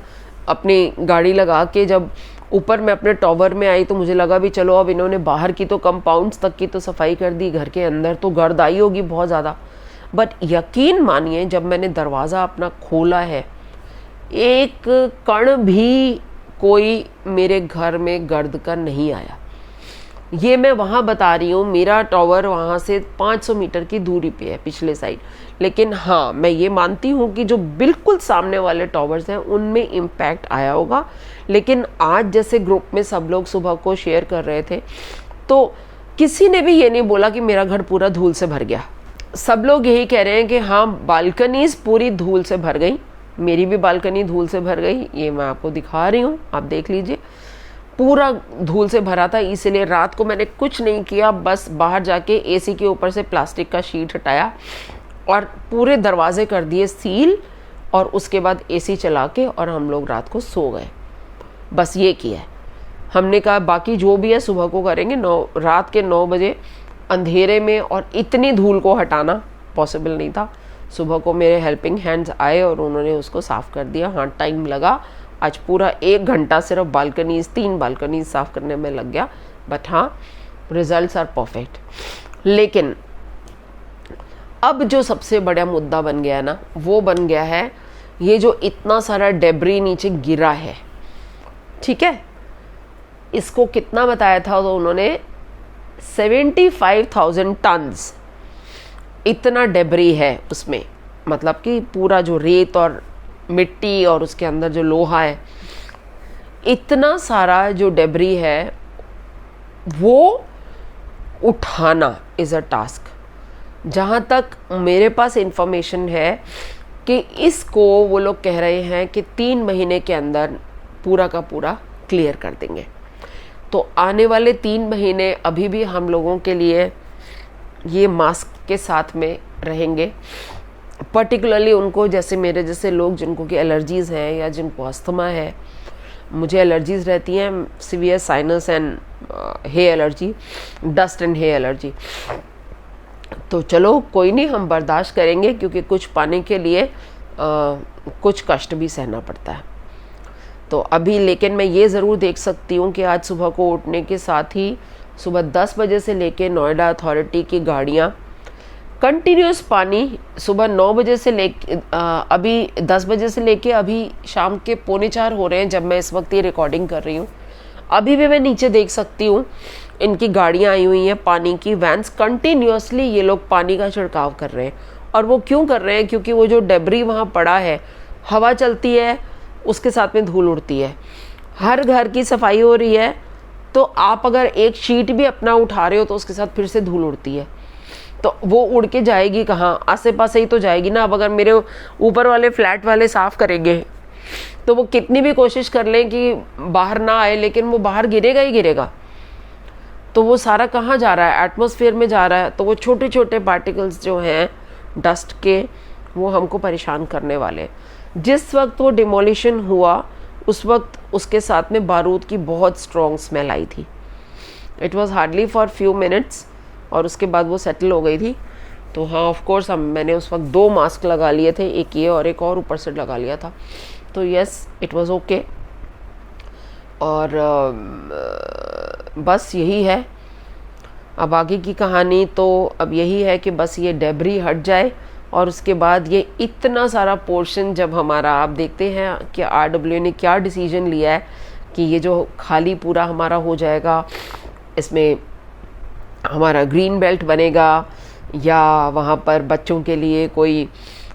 अपनी गाड़ी लगा के जब ऊपर मैं अपने टॉवर में आई, तो मुझे लगा भी चलो अब इन्होंने बाहर की तो कंपाउंड्स तक की तो सफाई कर दी, घर के अंदर तो गर्द आई होगी बहुत ज़्यादा। बट यकीन मानिए, जब मैंने दरवाज़ा अपना खोला है, एक कण भी कोई मेरे घर में गर्द का नहीं आया। ये मैं वहाँ बता रही हूँ, मेरा टॉवर वहाँ से 500 मीटर की दूरी पे है पिछले साइड। लेकिन हाँ, मैं ये मानती हूँ कि जो बिल्कुल सामने वाले टॉवर्स हैं उनमें इम्पैक्ट आया होगा। लेकिन आज जैसे ग्रुप में सब लोग सुबह को शेयर कर रहे थे, तो किसी ने भी ये नहीं बोला कि मेरा घर पूरा धूल से भर गया। सब लोग यही कह रहे हैं कि हाँ, बालकनीज पूरी धूल से भर गई। मेरी भी बालकनी धूल से भर गई, ये मैं आपको दिखा रही हूँ, आप देख लीजिए, पूरा धूल से भरा था। इसलिए रात को मैंने कुछ नहीं किया, बस बाहर जाके एसी के ऊपर से प्लास्टिक का शीट हटाया और पूरे दरवाजे कर दिए सील, और उसके बाद एसी चला के और हम लोग रात को सो गए। बस ये किया है हमने। कहा बाकी जो भी है सुबह को करेंगे। रात के 9 बजे अंधेरे में और इतनी धूल को हटाना पॉसिबल नहीं था। सुबह को मेरे हेल्पिंग हैंड्स आए और उन्होंने उसको साफ़ कर दिया। हाँ, टाइम लगा, आज पूरा 1 घंटा सिर्फ बालकनीज, 3 बालकनीज साफ़ करने में लग गया। बट हाँ, रिजल्ट्स आर परफेक्ट। लेकिन अब जो सबसे बड़ा मुद्दा बन गया ना, वो बन गया है ये जो इतना सारा डेब्री नीचे गिरा है, ठीक है, इसको कितना बताया था तो उन्होंने 75,000 टन्स इतना डेब्री है उसमें। मतलब कि पूरा जो रेत और मिट्टी और उसके अंदर जो लोहा है, इतना सारा जो डेब्री है वो उठाना इज़ अ टास्क। जहाँ तक मेरे पास इंफॉर्मेशन है कि इसको वो लोग कह रहे हैं कि 3 महीने के अंदर पूरा का पूरा क्लियर कर देंगे। तो आने वाले 3 महीने अभी भी हम लोगों के लिए ये मास्क के साथ में रहेंगे। पर्टिकुलरली उनको, जैसे मेरे जैसे लोग जिनको कि एलर्जीज़ हैं या जिनको अस्थमा है, मुझे एलर्जीज़ रहती हैं, severe sinus and hair allergy, dust and hair allergy. तो चलो कोई नहीं, हम बर्दाश्त करेंगे, क्योंकि कुछ पाने के लिए कुछ कष्ट भी सहना पड़ता है। तो अभी लेकिन मैं ये ज़रूर देख सकती हूँ कि आज सुबह को उठने के साथ ही सुबह 10 बजे से लेके नोएडा अथॉरिटी की गाड़ियाँ कंटिन्यूस पानी सुबह 9 बजे से लेके अभी 10 बजे से लेके अभी शाम के 3:45 हो रहे हैं जब मैं इस वक्त ये रिकॉर्डिंग कर रही हूँ। अभी भी मैं नीचे देख सकती हूँ इनकी गाड़ियाँ आई हुई हैं, पानी की वैन्स, कंटिन्यूसली ये लोग पानी का छिड़काव कर रहे हैं। और वो क्यों कर रहे हैं? क्योंकि वो जो डेब्री वहाँ पड़ा है, हवा चलती है उसके साथ में धूल उड़ती है, हर घर की सफाई हो रही है, तो आप अगर एक शीट भी अपना उठा रहे हो तो उसके साथ फिर से धूल उड़ती है, तो वो उड़ के जाएगी कहाँ? आसे पासे ही तो जाएगी ना। अब अगर मेरे ऊपर वाले फ्लैट वाले साफ़ करेंगे तो वो कितनी भी कोशिश कर लें कि बाहर ना आए, लेकिन वो बाहर गिरेगा ही गिरेगा। तो वो सारा कहाँ जा रहा है? एटमॉस्फेयर में जा रहा है। तो वो छोटे छोटे पार्टिकल्स जो हैं डस्ट के, वो हमको परेशान करने वाले। जिस वक्त वो डिमोलिशन हुआ उस वक्त उसके साथ में बारूद की बहुत स्ट्रॉन्ग स्मेल आई थी। It was hardly for few minutes और उसके बाद वो सेटल हो गई थी। तो हाँ, ऑफ कोर्स मैंने उस वक्त 2 मास्क लगा लिए थे, एक ये और एक और ऊपर से लगा लिया था। तो यस, इट वाज ओके। और बस यही है अब आगे की कहानी। तो अब यही है कि बस ये डेब्री हट जाए और उसके बाद ये इतना सारा पोर्शन जब हमारा, आप देखते हैं कि RWA ने क्या डिसीजन लिया है कि ये जो खाली पूरा हमारा हो जाएगा, इसमें हमारा ग्रीन बेल्ट बनेगा या वहाँ पर बच्चों के लिए कोई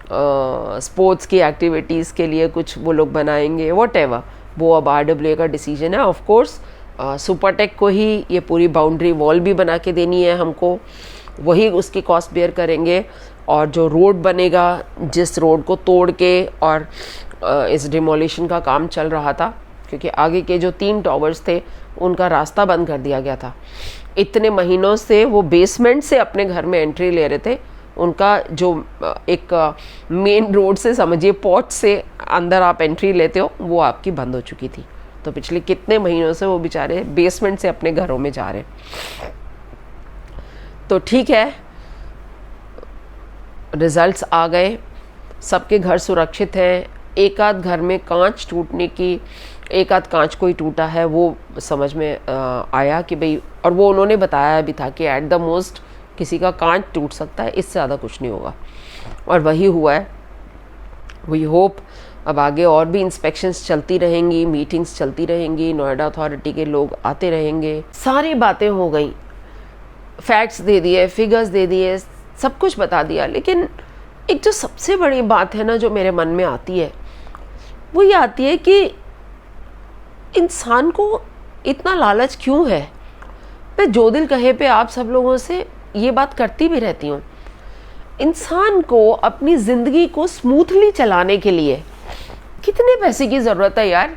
स्पोर्ट्स की एक्टिविटीज़ के लिए कुछ वो लोग बनाएंगे, व्हाटएवर, वो अब RWA का डिसीजन है। ऑफ कोर्स सुपरटेक को ही ये पूरी बाउंड्री वॉल भी बना के देनी है हमको, वही उसकी कॉस्ट बेयर करेंगे। और जो रोड बनेगा, जिस रोड को तोड़ के और इस डिमोलिशन का काम चल रहा था, क्योंकि आगे के जो 3 टावर्स थे उनका रास्ता बंद कर दिया गया था। इतने महीनों से वो बेसमेंट से अपने घर में एंट्री ले रहे थे, उनका जो एक मेन रोड से, समझिए पोर्ट से अंदर आप एंट्री लेते हो, वो आपकी बंद हो चुकी थी। तो पिछले कितने महीनों से वो बेचारे बेसमेंट से अपने घरों में जा रहे। तो ठीक है, रिजल्ट्स आ गए, सबके घर सुरक्षित हैं। एक आध घर में कांच टूटने की, एक आध कांच कोई टूटा है, वो समझ में आया कि भाई, और वो उन्होंने बताया भी था कि एट द मोस्ट किसी का कांच टूट सकता है, इससे ज़्यादा कुछ नहीं होगा। और वही हुआ है। वी होप अब आगे और भी इंस्पेक्शंस चलती रहेंगी, मीटिंग्स चलती रहेंगी, नोएडा अथॉरिटी के लोग आते रहेंगे। सारी बातें हो गई, फैक्ट्स दे दिए, फिगर्स दे दिए, सब कुछ बता दिया। लेकिन एक जो सबसे बड़ी बात है ना, जो मेरे मन में आती है, वो ये आती है कि इंसान को इतना लालच क्यों है? मैं जो दिल कहे पे आप सब लोगों से ये बात करती भी रहती हूँ। इंसान को अपनी ज़िंदगी को स्मूथली चलाने के लिए कितने पैसे की ज़रूरत है यार?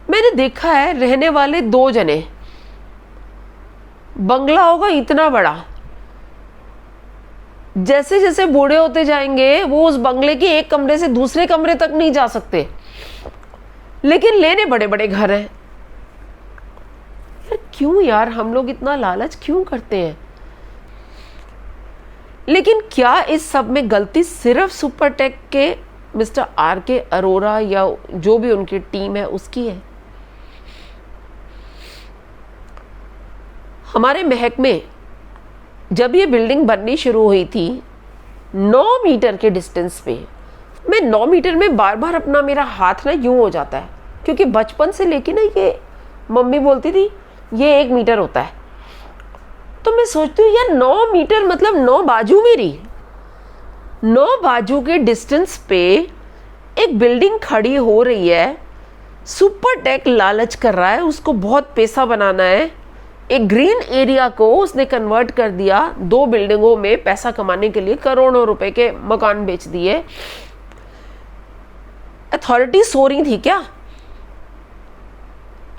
मैंने देखा है, रहने वाले 2 जने, बंगला होगा इतना बड़ा, जैसे जैसे बूढ़े होते जाएंगे वो उस बंगले के एक कमरे से दूसरे कमरे तक नहीं जा सकते, लेकिन लेने बड़े बड़े घर हैं। यार क्यों यार, हम लोग इतना लालच क्यों करते हैं? लेकिन क्या इस सब में गलती सिर्फ सुपरटेक के मिस्टर RK अरोरा या जो भी उनकी टीम है उसकी है? हमारे महकमे जब ये बिल्डिंग बननी शुरू हुई थी, 9 मीटर के डिस्टेंस पे, मैं 9 मीटर में बार बार अपना मेरा हाथ ना यूं हो जाता है, क्योंकि बचपन से लेके ना ये मम्मी बोलती थी ये 1 मीटर होता है। तो मैं सोचती हूँ यार 9 मीटर मतलब 9 बाजू मेरी, 9 बाजू के डिस्टेंस पे एक बिल्डिंग खड़ी हो रही है। सुपरटेक लालच कर रहा है, उसको बहुत पैसा बनाना है। एक ग्रीन एरिया को उसने कन्वर्ट कर दिया 2 बिल्डिंगों में, पैसा कमाने के लिए करोड़ों रुपए के मकान बेच दिए। अथॉरिटी सो रही थी क्या?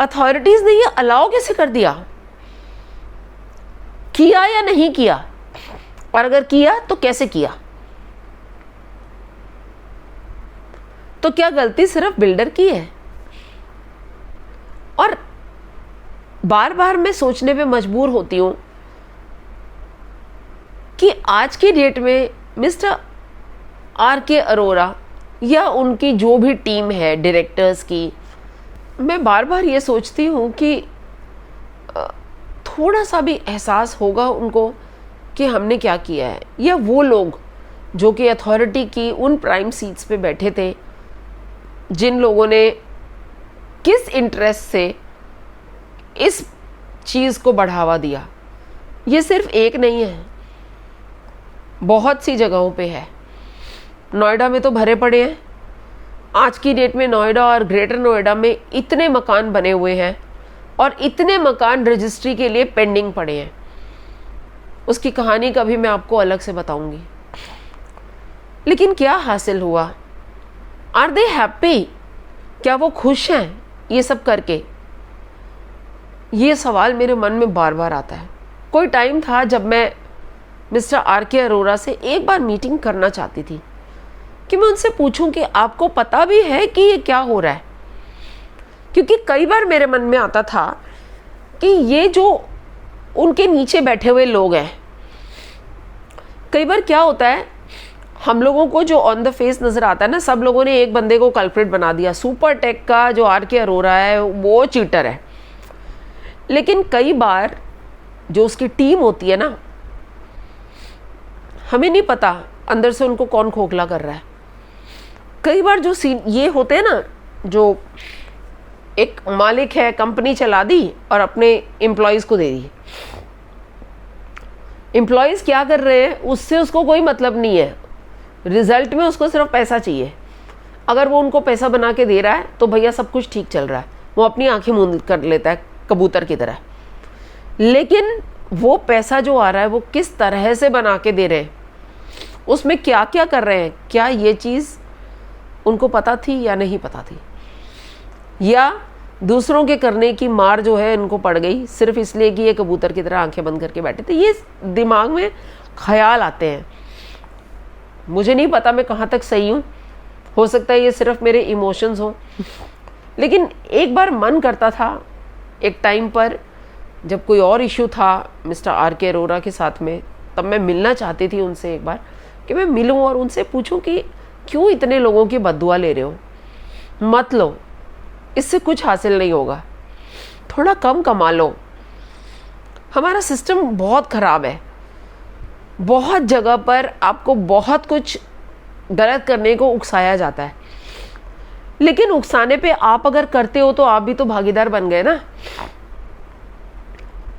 अथॉरिटीज ने ये अलाउ कैसे कर दिया? किया या नहीं किया? और अगर किया तो कैसे किया? तो क्या गलती सिर्फ बिल्डर की है? और बार बार मैं सोचने पे मजबूर होती हूं कि आज की डेट में मिस्टर RK अरोरा या उनकी जो भी टीम है डायरेक्टर्स की, मैं बार बार ये सोचती हूँ कि थोड़ा सा भी एहसास होगा उनको कि हमने क्या किया है, या वो लोग जो कि अथॉरिटी की उन प्राइम सीट्स पे बैठे थे, जिन लोगों ने किस इंटरेस्ट से इस चीज़ को बढ़ावा दिया। ये सिर्फ एक नहीं है, बहुत सी जगहों पे है। नोएडा में तो भरे पड़े हैं। आज की डेट में नोएडा और ग्रेटर नोएडा में इतने मकान बने हुए हैं और इतने मकान रजिस्ट्री के लिए पेंडिंग पड़े हैं। उसकी कहानी कभी मैं आपको अलग से बताऊंगी। लेकिन क्या हासिल हुआ? Are they happy? क्या वो खुश हैं ये सब करके? ये सवाल मेरे मन में बार बार आता है। कोई टाइम था जब मैं मिस्टर आर के अरोरा से एक बार मीटिंग करना चाहती थी कि मैं उनसे पूछूं कि आपको पता भी है कि ये क्या हो रहा है। क्योंकि कई बार मेरे मन में आता था कि ये जो उनके नीचे बैठे हुए लोग हैं, कई बार क्या होता है, हम लोगों को जो ऑन द फेस नज़र आता है ना, सब लोगों ने एक बंदे को कल्प्रिट बना दिया। सुपर टेक का जो आर के अरोरा है वो चीटर है। लेकिन कई बार जो उसकी टीम होती है ना, हमें नहीं पता अंदर से उनको कौन खोखला कर रहा है। कई बार जो ये होते हैं ना, जो एक मालिक है, कंपनी चला दी और अपने एम्प्लॉयज़ को दे दी। एम्प्लॉयज़ क्या कर रहे हैं उससे उसको कोई मतलब नहीं है, रिजल्ट में उसको सिर्फ पैसा चाहिए। अगर वो उनको पैसा बना के दे रहा है तो भैया सब कुछ ठीक चल रहा है, वो अपनी आंखें मूंद कर लेता है कबूतर की तरह। लेकिन वो पैसा जो आ रहा है वो किस तरह से बना के दे रहे हैं, उसमें क्या क्या कर रहे हैं, क्या ये चीज़ उनको पता थी या नहीं पता थी, या दूसरों के करने की मार जो है इनको पड़ गई सिर्फ इसलिए कि ये कबूतर की तरह आंखें बंद करके बैठे थे। ये दिमाग में ख्याल आते हैं। मुझे नहीं पता मैं कहाँ तक सही हूँ, हो सकता है ये सिर्फ मेरे इमोशंस हों। लेकिन एक बार मन करता था, एक टाइम पर जब कोई और इशू था मिस्टर आर के अरोरा के साथ में, तब मैं मिलना चाहती थी उनसे एक बार, कि मैं मिलूं और उनसे पूछूं कि क्यों इतने लोगों की बद्दुआ ले रहे हो। मत लो, इससे कुछ हासिल नहीं होगा, थोड़ा कम कमा लो। हमारा सिस्टम बहुत ख़राब है। बहुत जगह पर आपको बहुत कुछ गलत करने को उकसाया जाता है, लेकिन उकसाने पे आप अगर करते हो तो आप भी तो भागीदार बन गए ना।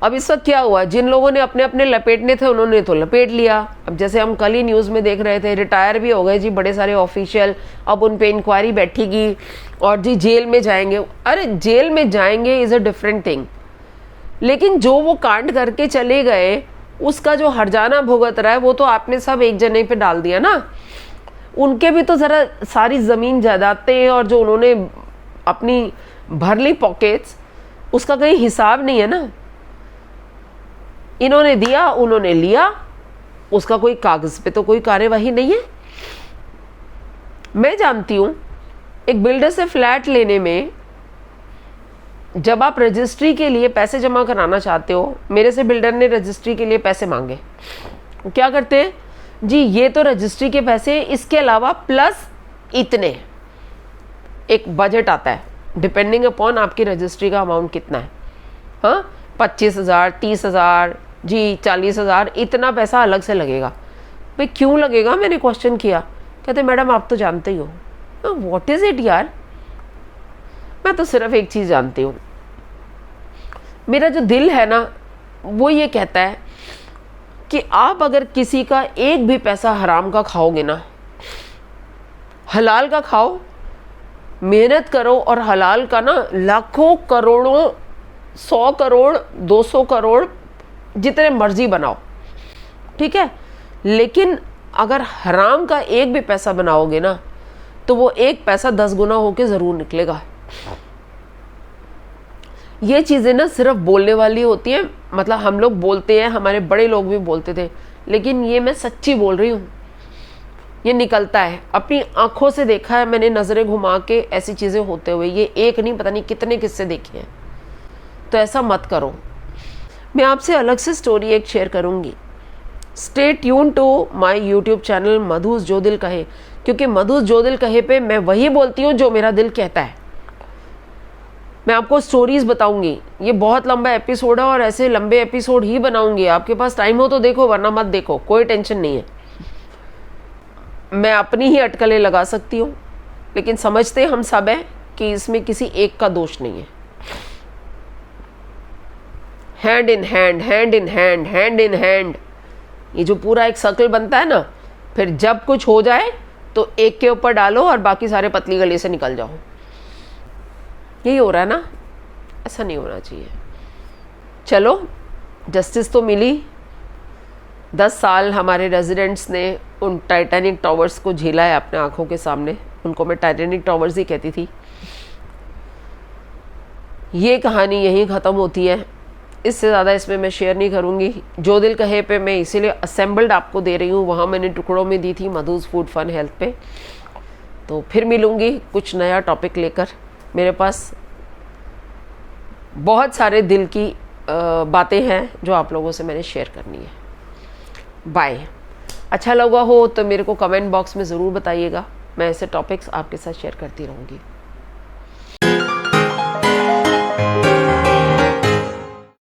अब इस वक्त क्या हुआ, जिन लोगों ने अपने अपने लपेटने थे उन्होंने तो लपेट लिया। अब जैसे हम कल ही न्यूज़ में देख रहे थे, रिटायर भी हो गए जी बड़े सारे ऑफिशियल, अब उन पे इंक्वायरी बैठेगी और जी जेल में जाएंगे। अरे जेल में जाएंगे इज़ अ डिफरेंट थिंग, लेकिन जो वो कांड करके चले गए उसका जो हर्जाना भुगत रहा है वो तो आपने सब एक जने पे डाल दिया ना। उनके भी तो ज़रा सारी ज़मीन जायदादें और जो उन्होंने अपनी भर ली पॉकेट्स, उसका कहीं हिसाब नहीं है ना। इन्होंने दिया, उन्होंने लिया, उसका कोई कागज पे तो कोई कार्यवाही नहीं है। मैं जानती हूँ एक बिल्डर से फ्लैट लेने में जब आप रजिस्ट्री के लिए पैसे जमा कराना चाहते हो, मेरे से बिल्डर ने रजिस्ट्री के लिए पैसे मांगे। क्या करते हैं जी, ये तो रजिस्ट्री के पैसे, इसके अलावा प्लस इतने, एक बजट आता है डिपेंडिंग अपॉन आपकी रजिस्ट्री का अमाउंट कितना है। हाँ, 25,000, 30,000 जी, 40,000, इतना पैसा अलग से लगेगा। भाई क्यों लगेगा, मैंने क्वेश्चन किया। कहते मैडम आप तो जानते ही हो। व्हाट इज़ इट यार, मैं तो सिर्फ एक चीज़ जानती हूँ, मेरा जो दिल है ना वो ये कहता है कि आप अगर किसी का एक भी पैसा हराम का खाओगे ना, हलाल का खाओ, मेहनत करो और हलाल का ना लाखों करोड़ों, 100 करोड़ 200 करोड़ जितने मर्जी बनाओ, ठीक है। लेकिन अगर हराम का एक भी पैसा बनाओगे ना तो वो एक पैसा 10 गुना होके ज़रूर निकलेगा। ये चीज़ें ना सिर्फ बोलने वाली होती हैं, मतलब हम लोग बोलते हैं, हमारे बड़े लोग भी बोलते थे, लेकिन ये मैं सच्ची बोल रही हूँ, ये निकलता है। अपनी आंखों से देखा है मैंने, नज़रें घुमा के ऐसी चीज़ें होते हुए, ये एक नहीं पता नहीं कितने किस्से देखे हैं। तो ऐसा मत करो। मैं आपसे अलग से स्टोरी एक शेयर करूँगी। Stay tune to my YouTube channel मधुस जो दिल कहे, क्योंकि मधुस जो दिल कहे पे मैं वही बोलती हूँ जो मेरा दिल कहता है। मैं आपको स्टोरीज बताऊंगी। ये बहुत लंबा एपिसोड है और ऐसे लंबे एपिसोड ही बनाऊंगी। आपके पास टाइम हो तो देखो, वरना मत देखो, कोई टेंशन नहीं है। मैं अपनी ही अटकलें लगा सकती हूँ, लेकिन समझते हम सब हैं कि इसमें किसी एक का दोष नहीं है। Hand in hand, hand in hand, hand in hand, ये जो पूरा एक सर्कल बनता है ना, फिर जब कुछ हो जाए तो एक के ऊपर डालो और बाकी सारे पतली गली से निकल जाओ। यही हो रहा है ना, ऐसा नहीं होना चाहिए। चलो, जस्टिस तो मिली। 10 साल हमारे रेजिडेंट्स ने उन टाइटैनिक टावर्स को झेला है अपने आंखों के सामने। उनको मैं टाइटैनिक टावर्स ही कहती थी। ये कहानी यहीं ख़त्म होती है, इससे ज़्यादा इसमें मैं शेयर नहीं करूँगी। जो दिल कहे पे मैं इसीलिए असेंबल्ड आपको दे रही हूँ, वहाँ मैंने टुकड़ों में दी थी मधुज फूड फन हेल्थ पे। तो फिर मिलूँगी कुछ नया टॉपिक लेकर। मेरे पास बहुत सारे दिल की बातें हैं जो आप लोगों से मैंने शेयर करनी है। बाय। अच्छा लगा हो तो मेरे को कमेंट बॉक्स में ज़रूर बताइएगा, मैं ऐसे टॉपिक्स आपके साथ शेयर करती रहूँगी।